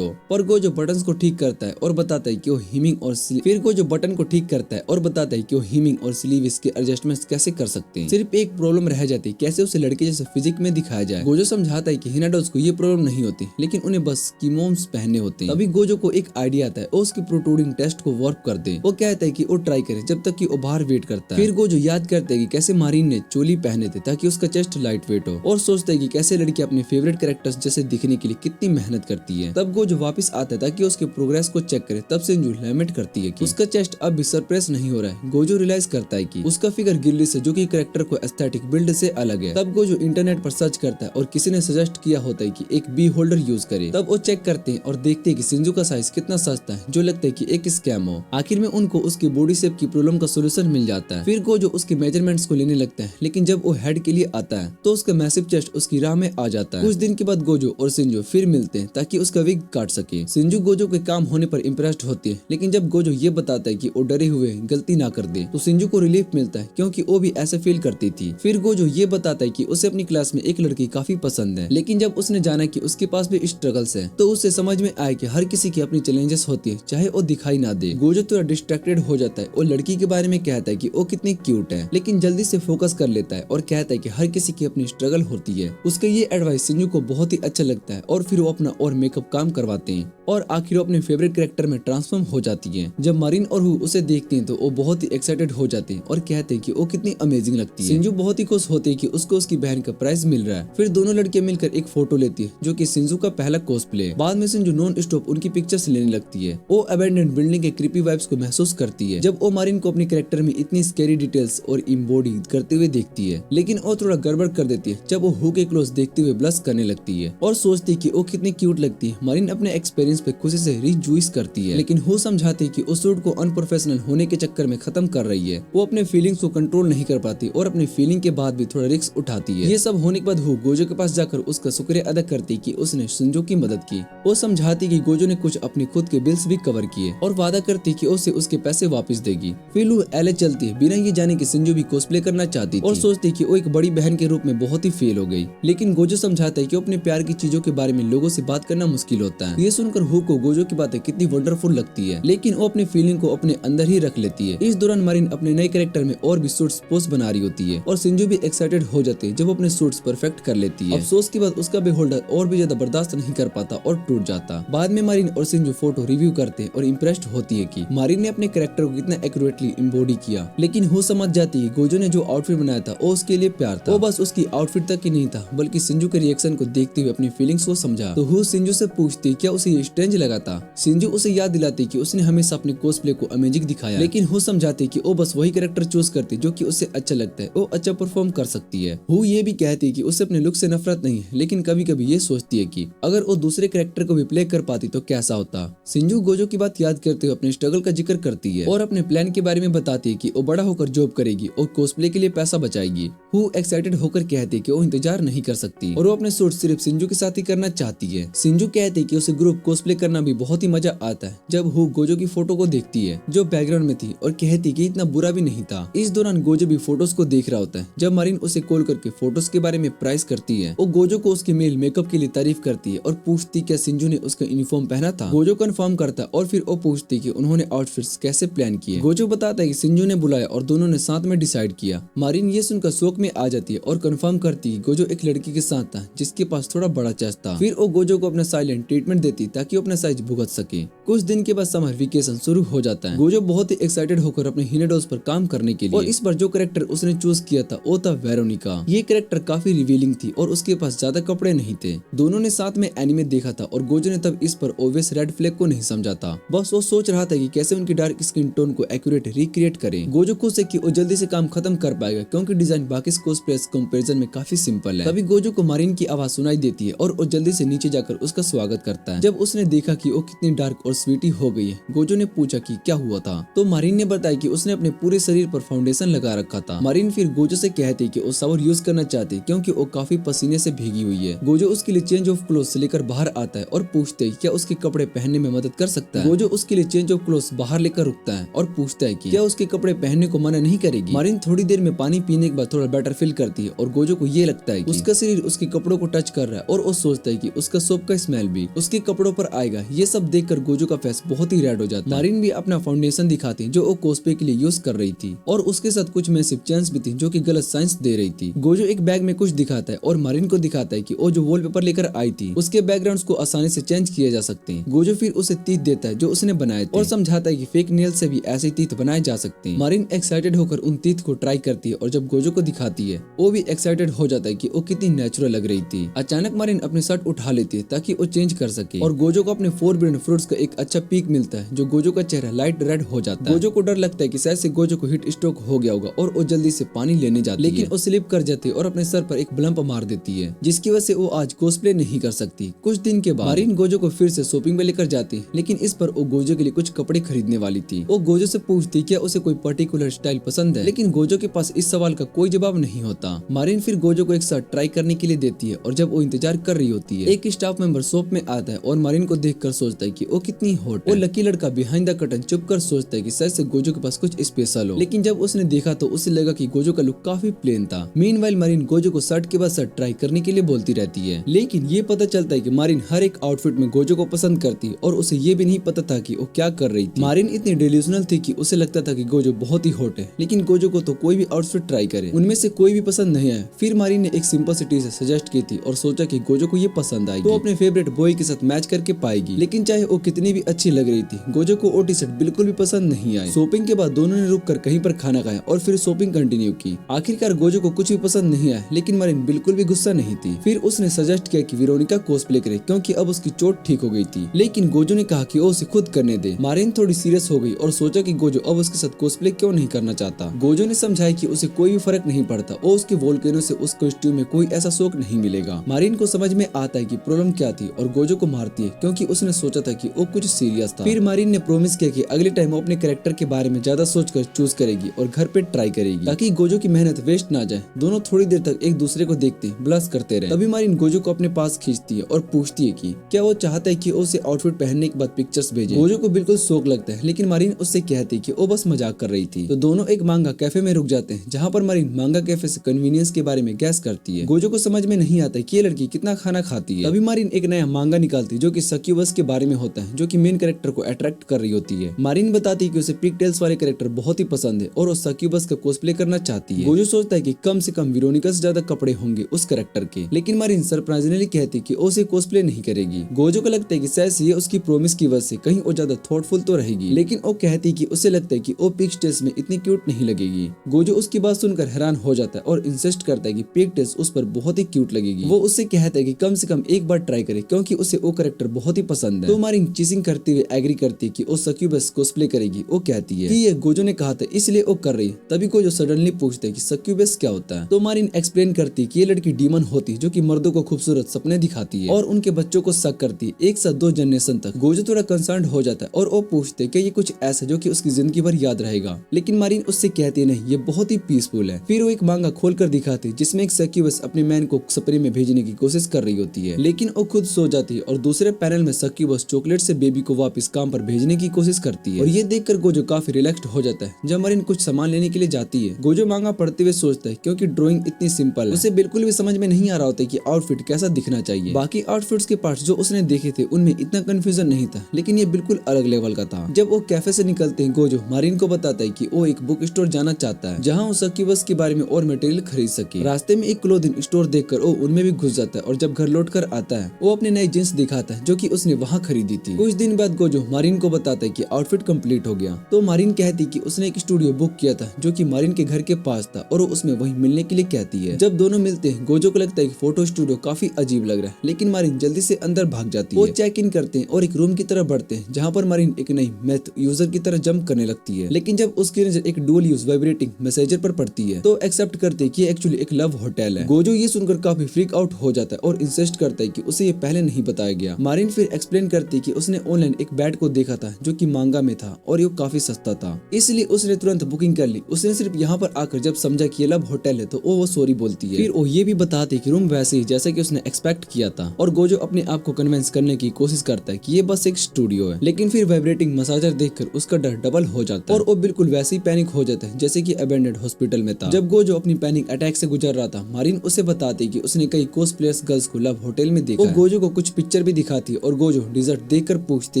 हो। पर गोजो बटन को ठीक करता है और बताता है कि वो हीमिंग और फिर गोजो बटन को ठीक करता है और बताता है कि वो हीमिंग और स्लीव्स के एडजस्टमेंट्स कैसे कर सकते हैं। सिर्फ एक प्रॉब्लम रह जाती है, कैसे उसे लड़के जैसे फिजिक में दिखाया जाए। गोजो समझाता है कि हिनाडोस को ये प्रॉब्लम नहीं होती, लेकिन उन्हें बस कीमोम्स पहनने होते हैं। तभी गोजो को एक आइडिया आता है, वो उसके प्रोटोडिंग टेस्ट को वर्क कर दे। वो कहता है कि वो ट्राई करे जब तक कि वो बाहर वेट करता है। फिर गोजो याद करता है कि कैसे मारिन ने चोली पहने थे ताकि उसका चेस्ट लाइट वेट हो और सोचता है कि कैसे लड़की अपने फेवरेट कैरेक्टर्स जैसे दिखने के लिए कितनी मेहनत करती है। तब गोजो वापस आता है ताकि उसके प्रोग्रेस को चेक करे। तब शिंजो लैमेंट करती है कि उसका चेस्ट अब भी सरप्रेस नहीं हो रहा है। गोजो रियलाइज करता है कि उसका फिगर गिल्ली से जो कि कैरेक्टर को एस्थेटिक बिल्ड से अलग है। तब गोजो इंटरनेट पर सर्च करता है और किसी ने सजेस्ट किया होता है कि एक बी होल्डर यूज करे। तब वो चेक करते हैं और देखते हैं कि सिंजू का साइज कितना सस्ता है जो लगता है कि एक स्कैम हो। आखिर में उनको उसकी बॉडी शेप की प्रॉब्लम का सोल्यूशन मिल जाता है। फिर गोजो उसके मेजरमेंट्स को लेने लगता है, लेकिन जब वो हेड के लिए आता है तो उसका मैसिव चेस्ट उसकी राह में आ जाता है। कुछ दिन के बाद गोजो और सिंजू फिर मिलते हैं ताकि उसका विग काट सके। सिंजू गोजो के काम होने पर इम्प्रेस्ड होती है, लेकिन जब गोजो ये बताता है कि वो डरे हुए गलती ना कर दे तो सिंजू को रिलीफ मिलता है, क्योंकि वो भी ऐसे फील करती थी। फिर गोजो ये बताता है कि उसे अपनी क्लास में एक लड़की काफी पसंद है, लेकिन जब उसने जाना कि उसके पास भी स्ट्रगल्स है तो उसे समझ में आया कि हर किसी की अपनी चैलेंजेस होती है, चाहे वो दिखाई ना दे। गोजो थोड़ा डिस्ट्रैक्टेड हो जाता है और लड़की के बारे में कहता है कि वो कितनी क्यूट है, लेकिन जल्दी से फोकस कर लेता है और कहता है कि हर किसी की अपनी स्ट्रगल होती है। उसका ये एडवाइस सिंजू को बहुत ही अच्छा लगता है और फिर वो अपना और मेकअप काम करवाते हैं और आखिर वो अपने फेवरेट कैरेक्टर में ट्रांसफॉर्म हो जाती है। जब मारिन और हु उसे देखते हैं तो वो बहुत ही एक्साइटेड हो जाते हैं और कहते हैं कि वो कितनी अमेजिंग लगती है। सिंजू बहुत ही खुश होती है कि उसको उसकी बहन का प्राइज मिल रहा है। फिर दोनों लड़कियां मिलकर एक फोटो लेती है जो कि सिंजू का पहला कॉस्प्ले। बाद में सिंजू नॉन स्टॉप उनकी पिक्चर्स लेने लगती है। वो अबैंडन्ड बिल्डिंग के क्रीपी वाइब्स को महसूस करती है जब वो मारिन को अपने कैरेक्टर में इतनी स्कैरी डिटेल्स और इम्बॉडी करते हुए देखती है, लेकिन वो थोड़ा गड़बड़ कर देती है जब वो हु के क्लोज देखते हुए ब्लश करने लगती है और सोचती है कि वो कितनी क्यूट लगती है। मारिन अपने एक्सपीरियंस पे खुशी से रिजॉइस करती है, लेकिन हु समझाती है कि उस सूट को अनप्रोफेशनल होने के चक्कर में खत्म कर रही है। वो अपने फीलिंग्स को कंट्रोल नहीं कर पाती और अपनी फीलिंग के बाद भी थोड़ा रिस्क उठाती है। ये सब होने के बाद हु गोजो के पास जाकर उसका शुक्रिया अदा करती कि उसने सिंजू की मदद की। वो समझाती कि गोजो ने कुछ अपने खुद के बिल्स भी कवर किए और वादा करती कि उसे उसके पैसे वापस देगी। फिर वो एले चलती है बिना ये जाने कि सिंजू भी कॉस्प्ले करना चाहती थी और सोचती कि वो एक बड़ी बहन के रूप में बहुत ही फेल हो गई। लेकिन गोजो समझाता है कि अपने प्यार की चीजों के बारे में लोगों से बात करना मुश्किल होता है। ये सुनकर हु को गोजो की बातें कितनी वंडरफुल लगती है, लेकिन वो अपनी फीलिंग को अपने अंदर ही रख लेती है। इस दौरान मारिन अपने नए कैरेक्टर में और भी सूट्स पोस्ट बना रही होती है और सिंजू भी एक्साइटेड हो जाते हैं जब अपने सूट्स परफेक्ट कर लेती है। अफसोस के बाद उसका बेहोल्डर और भी ज्यादा बर्दाश्त नहीं कर पाता और टूट जाता। बाद में मारिन और सिंजू फोटो रिव्यू करते हैं और इम्प्रेस्ड होती है कि मारिन ने अपने कैरेक्टर को कितना एक्यूरेटली एम्बॉडी किया। लेकिन हु समझ जाती है गोजो ने जो आउटफिट बनाया था वो उसके लिए प्यार था। वो बस उसकी आउटफिट तक ही नहीं था बल्कि सिंजू के रिएक्शन को देखते हुए अपनी फीलिंग्स को समझा। तो हु सिंजू से पूछती क्या उसे ये स्ट्रेंज लगा था। सिंजू उसे याद दिलाती कि उसने हमेशा अपने कॉस्प्ले को अमेजिंग दिखाया, लेकिन हु समझाती कि वो बस वही कैरेक्टर चूज करती जो कि उसे अच्छा लगता है, वो अच्छा परफॉर्म कर सकती है। हु ये भी कहती कि उसे अपने लुक से नफरत नहीं है, लेकिन कभी कभी ये सोचती है कि अगर वो दूसरे कैरेक्टर को भी प्ले कर पाती तो कैसा होता। सिंजू गोजो की बात याद करते हुए अपने स्ट्रगल का जिक्र करती है और अपने प्लान के बारे में बताती है कि वो बड़ा होकर जॉब करेगी और कॉस्प्ले के लिए पैसा बचाएगी। हु एक्साइटेड होकर कहती है कि वो इंतजार नहीं कर सकती और वो अपने सूट सिर्फ सिंजू के साथ ही करना चाहती है। सिंजू कहती है कि उसे ग्रुप कॉस्प्ले करना भी बहुत ही मजा आता है। जब हु गोजो की फोटो को देखती है जो बैकग्राउंड में थी और कहती कि इतना बुरा भी नहीं था। इस दौरान गोजो भी फोटोज को देख रहा होता है। जब मारिन उसे कॉल करके फोटोज के बारे में प्राइस करती है, वो गोजो को उसके मेल मेकअप के लिए तारीफ करती है और पूछती क्या सिंजू ने उसका यूनिफॉर्म पहना था। गोजो कंफर्म करता है और फिर वो पूछती कि उन्होंने आउटफिट्स कैसे प्लान किए। गोजो बताता है कि सिंजू ने बुलाया और दोनों ने साथ में डिसाइड किया। मारिन ये सुनकर शौक में आ जाती है और कंफर्म करती है गोजो एक लड़की के साथ था जिसके पास थोड़ा बड़ा चेस्ट था। फिर वो गोजो को अपना साइलेंट ट्रीटमेंट देती ताकि वो अपना साइज भुगत सके। कुछ दिन के बाद समर वेकेशन शुरू हो जाता है। गोजो बहुत ही एक्साइटेड होकर अपने हिनेडोस पर काम करने के लिए और इस बार जो कैरेक्टर उसने चूज किया था वो था वेरोनिका। ये कैरेक्टर काफी रिवीलिंग थी और उसके पास ज्यादा कपड़े नहीं थे। दोनों ने साथ में एनिमे देखा था और गोजो ने तब इस पर ऑब्वियस रेड फ्लैग को नहीं समझा था। बस वो सोच रहा था कि कैसे उनकी डार्क स्किन टोन को एक्यूरेट रिक्रिएट करें। गोजो खुश है कि वो जल्दी से काम खत्म कर पाएगा क्योंकि डिजाइन बाकी कॉस्प्लेयर्स कंपैरिजन में काफी सिंपल है। तभी गोजो को मारिन की आवाज सुनाई देती है और वो जल्दी से नीचे जाकर उसका स्वागत करता है। जब उसने देखा कि वो कितनी डार्क और स्वीटी हो गई है, गोजो ने पूछा कि क्या हुआ था, तो मारिन ने बताया कि उसने अपने पूरे शरीर पर फाउंडेशन लगा रखा था। मारिन फिर गोजो से कहती कि वो शावर यूज करना चाहती क्योंकि वो काफी पसीने से भीगी हुई है। गोजो उसके लिए चेंज ऑफ क्लोथ से लेकर बाहर आता है और पूछते है क्या उसके कपड़े पहनने में मदद कर सकता है। गोजो उसके लिए चेंज ऑफ क्लोथ बाहर लेकर रुकता है और पूछता है कि क्या उसके कपड़े पहनने को मना नहीं करेगी। मारिन थोड़ी देर में पानी पीने के बाद थोड़ा बेटर फील करती है और गोजो को ये लगता है कि उसका शरीर उसके कपड़ों को टच कर रहा है और वो सोचता है कि उसका सोप का स्मेल भी उसके कपड़ों पर आएगा। ये सब देखकर गोजो का फेस बहुत ही रेड हो जाता है। मारिन भी अपना फाउंडेशन दिखाती जो वो कॉस्प्ले के लिए यूज कर रही थी और उसके साथ कुछ मैसिव चेन्स भी थी जो कि गलत साइंस दे रही थी। गोजो एक बैग में कुछ दिखाता है और मारिन को दिखाता है कि वो जो वॉलपेपर लेकर आई थी उसके बैकग्राउंड्स को आसानी से चेंज किए जा सकते हैं। गोजो फिर उसे तीत देता है जो उसने बनाए थे और समझाता है कि फेक नेल से भी ऐसे तीत बनाए जा सकते हैं। मारिन एक्साइटेड होकर उन तीत को ट्राई करती है और जब गोजो को दिखाती है वो भी एक्साइटेड हो जाता है कि वो कितनी नेचुरल लग रही थी। अचानक मारिन अपने शर्ट उठा लेती है ताकि वो चेंज कर सके और गोजो को अपने फोरबिडन फ्रूट्स का एक अच्छा पीक मिलता है जो गोजो का चेहरा लाइट रेड हो जाता है। गोजो को डर लगता है कि शायद से गोजो को हिट स्ट्रोक हो गया होगा और वो जल्दी से पानी लेने जाती है, लेकिन वो स्लिप कर जाती है और अपने सर पर एक ब्लम्प मार देती है जिसकी वजह से वो आज कॉस्प्ले नहीं कर सकती। कुछ दिन के बाद मारिन गोजो को फिर फिर से शॉपिंग पे लेकर जाती, लेकिन इस पर वो गोजो के लिए कुछ कपड़े खरीदने वाली थी। वो गोजो से पूछती क्या उसे कोई पर्टिकुलर स्टाइल पसंद है, लेकिन गोजो के पास इस सवाल का कोई जवाब नहीं होता। मारिन फिर गोजो को एक शर्ट ट्राई करने के लिए देती है और जब वो इंतजार कर रही होती है, एक स्टाफ मेंबर शॉप में आता है और मारिन को देखकर सोचता है कि वो कितनी हॉट है। वो लकी लड़का बिहाइंड द कर्टन चुप कर सोचता है कि शायद से गोजो के पास कुछ स्पेशल हो, लेकिन जब उसने देखा तो उसे लगा कि गोजो का लुक काफी प्लेन था। मीनवाइल मारिन गोजो को शर्ट के बाद शर्ट ट्राई करने के लिए बोलती रहती है, लेकिन ये पता चलता है कि मारिन हर एक आउटफिट में गोजो को पसंद करती और उसे ये भी नहीं पता था कि वो क्या कर रही थी। मारिन इतनी डेल्यूशनल थी कि उसे लगता था कि गोजो बहुत ही हॉट है, लेकिन गोजो को तो कोई भी आउटफिट ट्राई करे उनमें से कोई भी पसंद नहीं आया। फिर मारिन ने एक सिंपल सी टी शर्ट सजेस्ट की थी और सोचा कि गोजो को ये पसंद आएगी तो अपने फेवरेट बॉय के साथ मैच करके पाएगी, लेकिन चाहे वो कितनी भी अच्छी लग रही थी, गोजो को वो टी शर्ट बिल्कुल भी पसंद नहीं आई। शॉपिंग के बाद दोनों ने रुक कर कहीं पर खाना खाया और फिर शॉपिंग कंटिन्यू की। आखिरकार गोजो को कुछ भी पसंद नहीं आया, लेकिन मारिन बिल्कुल भी गुस्सा नहीं थी। फिर उसने सजेस्ट किया कि वेरोनिका कॉस्प्ले करे क्योंकि अब उसकी चोट ठीक हो गई थी, लेकिन गोजो ने कहा कि वो उसे खुद करने दे। मारिन थोड़ी सीरियस हो गई और सोचा कि गोजो अब उसके साथ कॉस्प्ले क्यों नहीं करना चाहता। गोजो ने समझाया कि उसे कोई भी फर्क नहीं पड़ता और उसके वोल्केनो से उस कॉस्ट्यूम में कोई ऐसा शौक नहीं मिलेगा। मारिन को समझ में आता है कि प्रॉब्लम क्या थी और गोजो को मारती है क्योंकि उसने सोचा था कि वो कुछ सीरियस था। फिर मारिन ने प्रॉमिस किया कि अगले टाइम वो अपने कैरेक्टर के बारे में ज्यादा सोचकर चूज करेगी और घर पे ट्राई करेगी ताकि गोजो की मेहनत वेस्ट ना जाए। दोनों थोड़ी देर तक एक दूसरे को देखते ब्लश करते रहे। तभी मारिन गोजो को अपने पास खींचती है और पूछती है कि क्या वो चाहता है कि उसे आउटफिट पहनने के बाद पिक्चर्स भेजे। गोजो को बिल्कुल शौक लगता है, लेकिन मारिन उससे कहती है कि वो बस मजाक कर रही थी। तो दोनों एक मांगा कैफे में रुक जाते हैं, जहाँ पर मारिन मांगा कैफे से कन्वीनियंस के बारे में गैस करती है। गोजो को समझ में नहीं आता कि ये लड़की कितना खाना खाती है। तभी मारिन एक नया मांगा निकालती है जो कि सक्यूबस के बारे में होता है, जो कि मेन कैरेक्टर को अट्रैक्ट कर रही होती है। मारिन बताती है कि उसे पिगटेल्स वाले कैरेक्टर बहुत ही पसंद है और वो सक्यूबस का कॉस्प्ले करना चाहती है। गोजो सोचता है कि कम से कम वेरोनिका से ज्यादा कपड़े होंगे उस कैरेक्टर के, लेकिन मारिन सरप्राइजिंगली कहती है कि उसे कॉस्प्ले नहीं करेगी। गोजो को लगता है कि शायद ये उसकी प्रॉमिस की वजह से कहीं वो ज्यादा थॉटफुल तो रहेगी, लेकिन वो कहती है कि उसे लगता है कि वो पिगटेल्स में इतनी क्यूट नहीं लगेगी। गोजो उसकी बात सुनकर हैरान हो जाता है और इंसिस्ट करता है कि पिगटेल्स उस पर बहुत ही क्यूट लगेगी। वो उससे कहता है कि कम से कम एक बार ट्राई करे क्योंकि उसे वो कैरेक्टर बहुत ही पसंद है। तो मारिन चीजिंग करते हुए एग्री करती है कि वो सक्यूबस कॉस्प्ले करेगी। वो कहती है कि ये गोजो ने कहा था इसलिए वो कर रही है। तभी गोजो सडनली पूछता है कि सक्यूबस क्या होता है। तो मारिन एक्सप्लेन करती है कि ये लड़की डीमन होती है जो कि मर्दों को खूबसूरत सपने दिखाती है और उनके बच्चों को शक करती है, एक साथ 2 जनरेशन तक। गोजो थोड़ा कंसर्न हो जाता है और वो पूछते है कि ये कुछ ऐसा जो कि उसकी जिंदगी भर याद रहेगा, लेकिन मारिन उससे कहती है नहीं, ये बहुत ही पीसफुल है। फिर वो एक मांगा खोल कर दिखाती है जिसमें एक सक्यूबस अपने मैन को सपने में भेजने की कोशिश कर रही होती है, लेकिन वो खुद सो जाती है और दूसरे पैनल में सक्यूबस चॉकलेट से बेबी को वापस काम पर भेजने की कोशिश करती है और ये देखकर गोजो काफी रिलैक्स्ड हो जाता है। जब मारिन कुछ सामान लेने के लिए जाती है, गोजो मांगा पढ़ते हुए सोचता है क्योंकि ड्राइंग इतनी सिंपल है, उसे बिल्कुल भी समझ में नहीं आ रहा होता कि आउटफिट कैसा दिखना चाहिए। बाकी आउटफिट्स के पार्ट्स जो उसने देखे थे उनमें इतना कंफ्यूजन नहीं था, लेकिन ये बिल्कुल अलग लेवल का था। जब वो कैफे से निकलते हैं, गोजो मारिन को बताता है कि वो एक बुक स्टोर जाना चाहता है जहाँ वो सक्यूबस के बारे में और मटेरियल खरीद सके। रास्ते में एक क्लोथिंग स्टोर देखकर वो उनमें भी घुस जाता है और जब घर लौट कर आता है वो अपने नए जींस दिखाता है जो कि उसने वहाँ खरीदी थी। कुछ दिन बाद गोजो मारिन को बताता है कि आउटफिट कंप्लीट हो गया। तो मारिन कहती कि उसने एक स्टूडियो बुक किया था जो कि मारिन के घर के पास था और वो उसमें वहीं मिलने के लिए कहती है। जब दोनों मिलते हैं, गोजो को लगता है कि फोटो स्टूडियो काफी अजीब लग रहा है, लेकिन मारिन जल्दी से अंदर भाग जाती है। वो चेक इन करते हैं और एक रूम की तरफ बढ़ते हैं जहाँ पर मारिन एक नई मैथ यूजर की तरह जंप करने लगती है, लेकिन जब उसकी नजर एक डुअल यूज वाइब्रेटिंग मैसेजर पर पड़ती है तो एक्सेप्ट करते हैं कि एक्चुअली एक लव होटल है। गोजो ये सुनकर काफी फ्रीक आउट हो जाता है और इंसिस्ट करता है कि उसे ये पहले नहीं बताया गया। मारिन फिर एक्सप्लेन करती है कि उसने ऑनलाइन एक बैट को देखा था जो कि मांगा में था और ये काफी सस्ता था, इसलिए उसने तुरंत बुकिंग कर ली। उसने सिर्फ यहाँ पर आकर जब समझा कि ये लव होटल है तो वो सॉरी बोलती है। फिर वो ये भी बताती है कि रूम वैसे ही जैसे कि उसने एक्सपेक्ट किया था और गोजो अपने आप को कन्विंस करने की कोशिश करता है कि ये बस एक स्टूडियो है, लेकिन फिर वाइब्रेटिंग मसाजर देखकर उसका डर डबल हो जाता है और वो बिल्कुल वैसे ही पैनिक हो जाता है जैसे कि अबेंडेड हॉस्पिटल में था। जब गोजो अपनी पैनिक अटैक से गुजर रहा था, मारिन उसे बताती है कि उसने कई कोस्प्लेयर्स गर्ल्स को लव होटल में देखा। वो गोजो को कुछ पिक्चर भी दिखाती है और गोजो डिजर्ट देखकर पूछती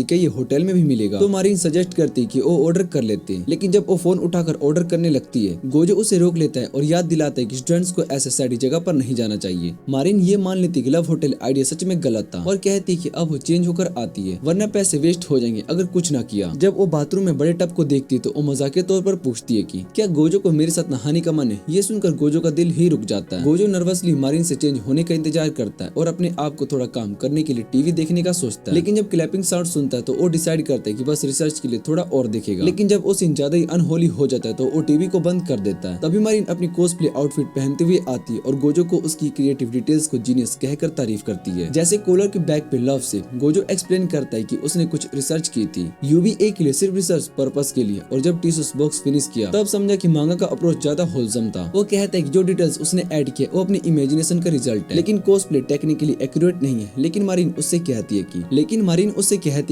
है कि ये होटल में भी मिलेगा। तो मारिन सजेस्ट करती है कि वो ऑर्डर कर लेते हैं, लेकिन जब वो फोन उठाकर ऑर्डर करने लगती है, गोजो उसे रोक लेता है और याद दिलाता है कि स्टूडेंट्स को ऐसे सैडी जगह पर नहीं जाना चाहिए। मारिन ये मान लेती है कि लव होटल आइडिया सच में गलत था और कहती है कि अब वो चेंज होकर आती है वरना पैसे वेस्ट हो जाएंगे अगर कुछ ना किया। जब वो बाथरूम में बड़े टब को देखती है तो वो मजाक तौर पर पूछती है कि क्या गोजो को मेरे साथ नहाने का मन है। ये सुनकर गोजो का दिल ही रुक जाता है। गोजो नर्वसली मारिन से चेंज होने का इंतजार करता है और अपने आप को थोड़ा काम करने के लिए टीवी देखने का सोचता है, लेकिन जब क्लैपिंग साउंड सुनता है तो वो डिसाइड करता है कि बस रिसर्च के लिए थोड़ा और देखेगा। लेकिन जब वो सीन ज्यादा ही अनहोली हो जाता है तो वो टीवी को बंद कर देता है। तभी मारिन अपनी कोस्प्ले आउटफिट पहनते हुए आती है और गोजो को उसकी क्रिएटिव डिटेल्स को जीनियस कहकर तारीफ करती है, जैसे कॉलर के बैक पे लव से से गोजो एक्सप्लेन करता है कि उसने कुछ रिसर्च की थी UVA के लिए, सिर्फ रिसर्च पर्पस के लिए, और जब टिश्यूज बॉक्स फिनिश किया तब समझा कि मांगा का अप्रोच ज्यादा होलसम था। वो कहता है कि जो डिटेल्स उसने ऐड किए वो अपनी इमेजिनेशन का रिजल्ट है, लेकिन कॉस्प्ले टेक्निकली एक्यूरेट नहीं है। लेकिन मारिन उससे कहती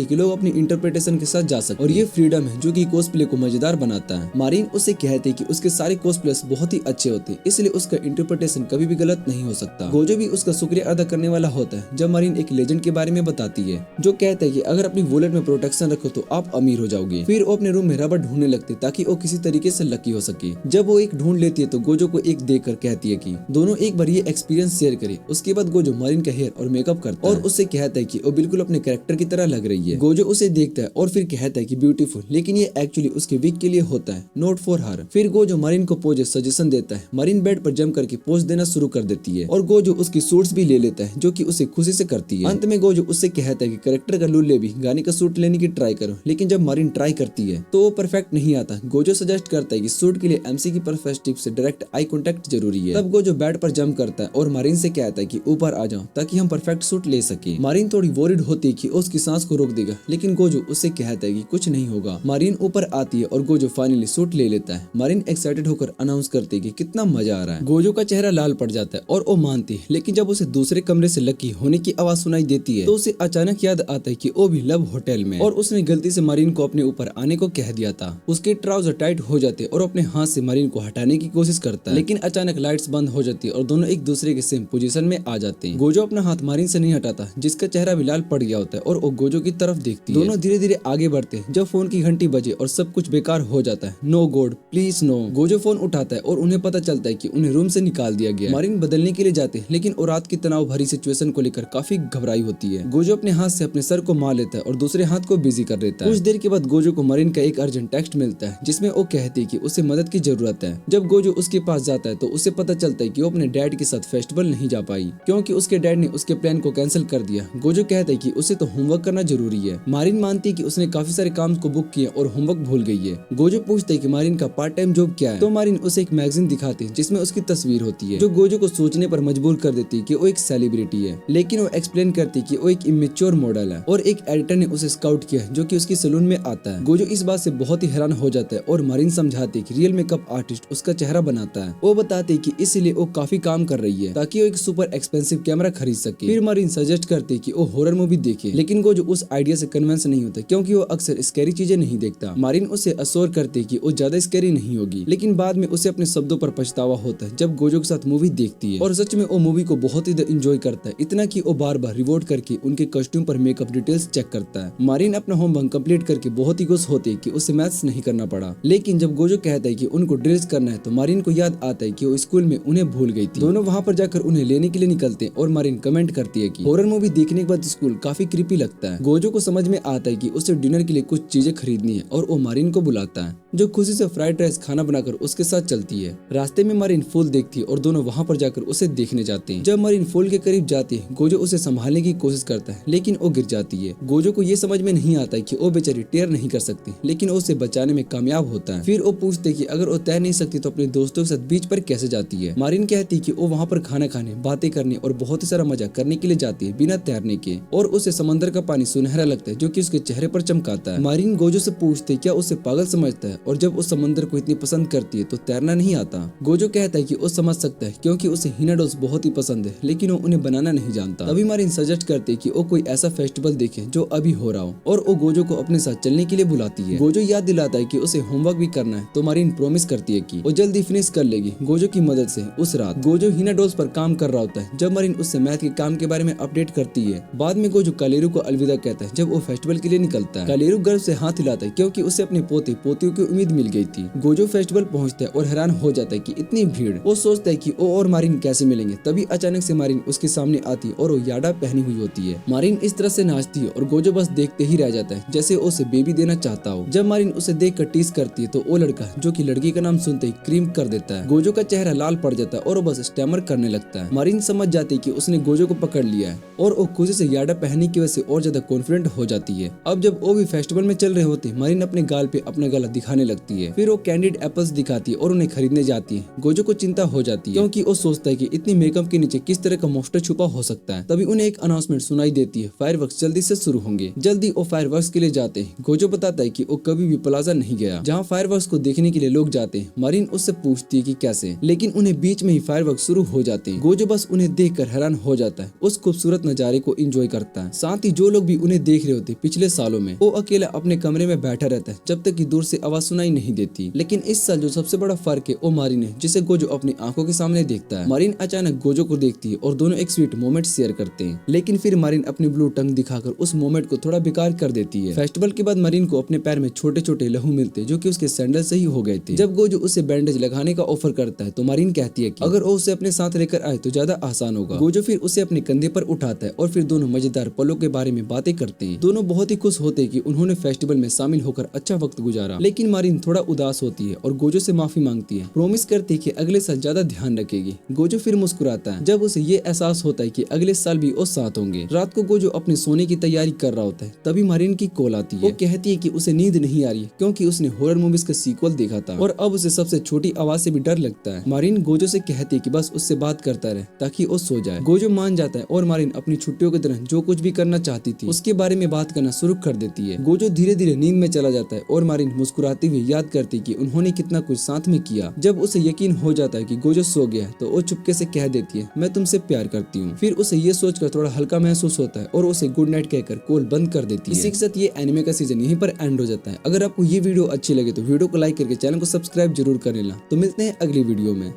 है कि लोग अपनी इंटरप्रिटेशन के साथ जा सकते हैं और ये फ्रीडम है जो कि कॉस्प्ले को मजेदार बनाता है। मारिन उससे कहती है कि उसके सारे कॉस्प्लेयर्स बहुत ही अच्छे होते हैं, इसलिए उसका इंटरप्रिटेशन कभी भी गलत नहीं हो सकता। गोजो भी उसका शुक्रिया अदा करने वाला होता है जब मारिन एक लेजेंड के बारे में बताती है जो कहता है कि अगर अपनी वॉलेट में प्रोटेक्शन रखो तो आप अमीर हो जाओगे। फिर वो अपने रूम में रबर ढूंढने लगते ताकि वो किसी तरीके से लकी हो सके। जब वो एक ढूंढ लेती है तो गोजो को एक देकर कहती है कि दोनों एक बार ये एक्सपीरियंस शेयर करे। उसके बाद गोजो मारिन का हेयर और मेकअप करता है और उससे कहता है कि वो बिल्कुल अपने कैरेक्टर की तरह लग रही है। गोजो उसे देखता है और फिर कहता है कि ब्यूटीफुल, लेकिन ये एक्चुअली उसके वीक के लिए होता है, नॉट फॉर हर। फिर गोजो मारिन को पोज सजेशन देता है। मारिन बेड पर जम करके पोज देना शुरू कर देती है और गोजो उसकी सूट्स भी ले लेता है जो कि उसे खुशी से करती है। अंत में गोजो उससे कहता है कि कैरेक्टर का लूले भी गाने का सूट लेने की ट्राई करो, लेकिन जब मारिन ट्राई करती है तो वो परफेक्ट नहीं आता। गोजो सजेस्ट करता है कि सूट के लिए MC की परस्पेक्टिव से डायरेक्ट आई कांटेक्ट जरूरी है। तब गोजो बेड पर जंप करता है और मारिन से कहता है कि ऊपर आ जाओ ताकि हम परफेक्ट सूट ले सके। मारिन थोड़ी वॉरिड होती है कि उसकी सांस को रोक देगा, लेकिन गोजो उससे कहता है कि कुछ नहीं होगा। मारिन ऊपर आती है और गोजो फाइनली सूट ले लेता है। मारिन एक्साइटेड होकर अनाउंस करती है कि कितना मजा आ रहा है। गोजो का चेहरा लाल पड़ जाता है और वो मानती है, लेकिन जब उसे दूसरे कमरे से लकी होने की आवाज सुनाई देती है तो उसे अचानक याद आता है कि वो भी लव होटल में और उसने गलती से मारिन को अपने ऊपर आने को कह दिया था। उसके ट्राउजर टाइट हो जाते और अपने हाथ से मारिन को हटाने की कोशिश करता है, लेकिन अचानक लाइट्स बंद हो जाती है और दोनों एक दूसरे के सेम पोजीशन में आ जाते हैं। गोजो अपना हाथ मारिन से नहीं हटाता, जिसका चेहरा भी लाल पड़ गया होता है और वो गोजो की तरफ देखती है। दोनों धीरे धीरे आगे बढ़ते हैं। जब फोन की घंटी बजे और सब कुछ बेकार हो जाता है, no god please no. Gojo phone उठाता है और उन्हें पता चलता है कि उन्हें रूम से निकाल दिया गया। मारिन बदलने के लिए जाते हैं, लेकिन वो रात की तनाव भरी सिचुएशन को लेकर काफी घबराई होती है। गोजो अपने हाथ से अपने सर को मार लेता है और दूसरे हाथ को बिजी कर देता है। कुछ देर के बाद गोजो को मारिन का एक अर्जेंट टेक्स्ट मिलता है जिसमें वो कहती है कि उसे मदद की जरूरत है। जब गोजो उसके पास जाता है तो उसे पता चलता है कि वो अपने डैड के साथ फेस्टिवल नहीं जा पाई क्योंकि उसके डैड ने उसके प्लान को कैंसिल कर दिया। गोजो कहता है कि उसे तो होमवर्क करना जरूरी है। मारिन मानती है कि उसने काफी सारे काम को बुक किया और होमवर्क भूल गई है। गोजो पूछता है कि मारिन का पार्ट टाइम जॉब क्या है, तो मारिन उसे एक मैगजीन दिखाती है जिसमें उसकी तस्वीर होती है जो गोजो को सोचने पर मजबूर कर देती है कि वो एक सेलिब्रिटी है। लेकिन वो एक्सप्लेन करती है कि वो एक इमेच्योर मॉडल है और एक एडिटर ने उसे स्काउट किया है जो कि उसकी सैलून में आता है। गोजो इस बात से बहुत ही हैरान हो जाता है और मारिन समझाती है कि रियल मेकअप आर्टिस्ट उसका चेहरा बनाता है। वो बताते है कि इसीलिए वो काफी काम कर रही है ताकि वो एक सुपर एक्सपेंसिव कैमरा खरीद सके। फिर मारिन सजेस्ट करती है कि वो हॉरर मूवी देखे, लेकिन गोजो उस आइडिया से कन्विंस नहीं होता क्योंकि वो अक्सर स्कैरी चीजें नहीं देखता। मारिन उसे अश्योर करती है कि वो ज्यादा स्कैरी नहीं होगी, लेकिन बाद में उसे अपने शब्दों पर पछतावा होता है जब गोजो के साथ मूवी देखती है और सच में वो मूवी को बहुत ही एंजॉय करता है, इतना कि वो बार बार रिवॉर्ड करके उनके कॉस्ट्यूम पर मेकअप डिटेल्स चेक करता है। मारिन अपना होमवर्क कंप्लीट करके बहुत ही खुश होती है कि उसे मैथ्स नहीं करना पड़ा, लेकिन जब गोजो कहता है कि उनको ड्रिल्स करना है तो मारिन को याद आता है कि वो स्कूल में उन्हें भूल गई थी। दोनों वहाँ पर जाकर उन्हें लेने के लिए निकलते हैं और मारिन कमेंट करती है कि हॉरर मूवी देखने के बाद स्कूल काफी क्रीपी लगता है। गोजो को समझ में आता है कि उसे डिनर के लिए कुछ चीजें खरीदनी है और वो मारिन को बुलाता है जो खुशी से फ्राइड राइस खाना बनाकर उसके साथ चलती है। रास्ते में मारिन फूल देखती है और दोनों वहाँ पर जाकर उसे देखने जाते हैं। जब मारिन फूल के करीब जाती है गोजो उसे संभालने की कोशिश करता है, लेकिन वो गिर जाती है। गोजो को ये समझ में नहीं आता है कि वो बेचारी तैर नहीं कर सकती, लेकिन वो उसे बचाने में कामयाब होता है। फिर वो पूछते कि अगर वो तैर नहीं सकती तो अपने दोस्तों के साथ बीच पर कैसे जाती है। मारिन कहती कि वो वहाँ पर खाना खाने, बातें करने और बहुत ही सारा मजा करने के लिए जाती है बिना तैरने के, और उसे समंदर का पानी सुनहरा लगता है जो कि उसके चेहरे पर चमकाता है। मारिन गोजो से पूछते क्या उसे पागल समझता है और जब उस समंदर को इतनी पसंद करती है तो तैरना नहीं आता। गोजो कहता है कि वो समझ सकता है क्योंकि उसे हिनाडोस बहुत ही पसंद है, लेकिन वो उन्हें बनाना नहीं जानता। तभी मारिन सजेस्ट करते है कि वो कोई ऐसा फेस्टिवल देखे जो अभी हो रहा हो और वो गोजो को अपने साथ चलने के लिए बुलाती है। गोजो याद दिलाता है कि उसे होमवर्क भी करना है तो मारिन प्रॉमिस करती है कि वो जल्दी फिनिश कर लेगी गोजो की मदद से। उस रात गोजो हिनाडोस पर काम कर रहा होता है जब मारिन उससे मैथ के काम के बारे में अपडेट करती है। बाद में गोजो कालेरू को अलविदा कहता है जब वो फेस्टिवल के लिए निकलता है। कालेरू गर्व से हाथ हिलाता है क्योंकि उसे अपने पोते पोतियों की उम्मीद मिल गई थी। गोजो फेस्टिवल पहुंचता है और हैरान हो जाता है कि इतनी भीड़। वो सोचता है कि वो और मारिन कैसे मिलेंगे, तभी अचानक से मारिन उसके सामने आती है और वो याडा पहनी हुई होती है। मारिन इस तरह से नाचती है और गोजो बस देखते ही रह जाता है जैसे उसे बेबी देना चाहता हो। जब मारिन उसे देख कर टीज करती है तो वो लड़का जो कि लड़की का नाम सुनते ही क्रीम कर देता है। गोजो का चेहरा लाल पड़ जाता है और वो बस स्टैमर करने लगता है। मारिन समझ जाती है कि उसने गोजो को पकड़ लिया है और वो खुशी से याडा पहनने की वजह से और ज्यादा कॉन्फिडेंट हो जाती है। अब जब वो भी फेस्टिवल में चल रहे होते मारिन अपने गाल पे अपना गला दिखाने खाने लगती है। फिर वो कैंडिड एप्पल्स दिखाती है और उन्हें खरीदने जाती है। गोजो को चिंता हो जाती है क्योंकि वो सोचता है कि इतनी मेकअप के नीचे किस तरह का मॉन्स्टर छुपा हो सकता है। तभी उन्हें एक अनाउंसमेंट सुनाई देती है, फायरवर्क्स जल्दी से शुरू होंगे। जल्दी वो फायरवर्क्स के लिए जाते हैं। गोजो बताता है कि वो कभी भी प्लाजा नहीं गया जहाँ फायरवर्क्स को देखने के लिए लोग जाते हैं। मारिन उससे पूछती है कि कैसे, लेकिन उन्हें बीच में ही फायरवर्क्स शुरू हो जाते हैं। गोजो बस उन्हें देखकर हैरान हो जाता है, उस खूबसूरत नजारे को एंजॉय करता है। साथ ही जो लोग भी उन्हें देख रहे होते पिछले सालों में, वो अकेला अपने कमरे में बैठा रहता है जब तक कि दूर से आवाज सुनाई नहीं देती। लेकिन इस साल जो सबसे बड़ा फर्क है वो मारिन है, जिसे गोजो अपनी आंखों के सामने देखता है। मारिन अचानक गोजो को देखती है और दोनों एक स्वीट मोमेंट शेयर करते हैं। लेकिन फिर मारिन अपनी ब्लू टंग दिखाकर उस मोमेंट को थोड़ा बेकार कर देती है। फेस्टिवल के बाद मारिन को अपने पैर में छोटे छोटे लहू मिलते जो कि उसके सैंडल से ही हो गए थे। जब गोजो उसे बैंडेज लगाने का ऑफर करता है तो मारिन कहती है कि अगर वो उसे अपने साथ लेकर आए तो ज्यादा आसान होगा। गोजो फिर उसे अपने कंधे पर उठाता है और फिर दोनों मजेदार पलों के बारे में बातें करते हैं। दोनों बहुत ही खुश होते हैं कि उन्होंने फेस्टिवल में शामिल होकर अच्छा वक्त गुजारा। लेकिन मारिन थोड़ा उदास होती है और गोजो से माफी मांगती है, प्रॉमिस करती है कि अगले साल ज्यादा ध्यान रखेगी। गोजो फिर मुस्कुराता है जब उसे ये एहसास होता है कि अगले साल भी वो साथ होंगे। रात को गोजो अपने सोने की तैयारी कर रहा होता है, तभी मारिन की कॉल आती है। वो कहती है कि उसे नींद नहीं आ रही क्योंकि उसने हॉरर मूवीज का सीक्वल देखा था और अब उसे सबसे छोटी आवाज से भी डर लगता है। मारिन गोजो से कहती है कि बस उससे बात करता रहे ताकि वो सो जाए। गोजो मान जाता है और मारिन अपनी छुट्टियों के दौरान जो कुछ भी करना चाहती थी उसके बारे में बात करना शुरू कर देती है। गोजो धीरे धीरे नींद में चला जाता है और मारिन मुस्कुराती हुई याद करती कि उन्होंने कितना कुछ साथ में किया। जब उसे यकीन हो जाता है कि गोजो सो गया तो वो चुपके से कह देती है, मैं तुमसे प्यार करती हूँ। फिर उसे ये सोचकर थोड़ा हल्का महसूस होता है और उसे गुड नाइट कहकर कॉल बंद कर देती है। इसी के साथ ये एनिमे का सीजन यहीं पर एंड हो जाता है। अगर आपको ये वीडियो अच्छी लगे तो वीडियो को लाइक करके चैनल को सब्सक्राइब जरूर कर लेना। तो मिलते हैं अगली वीडियो में।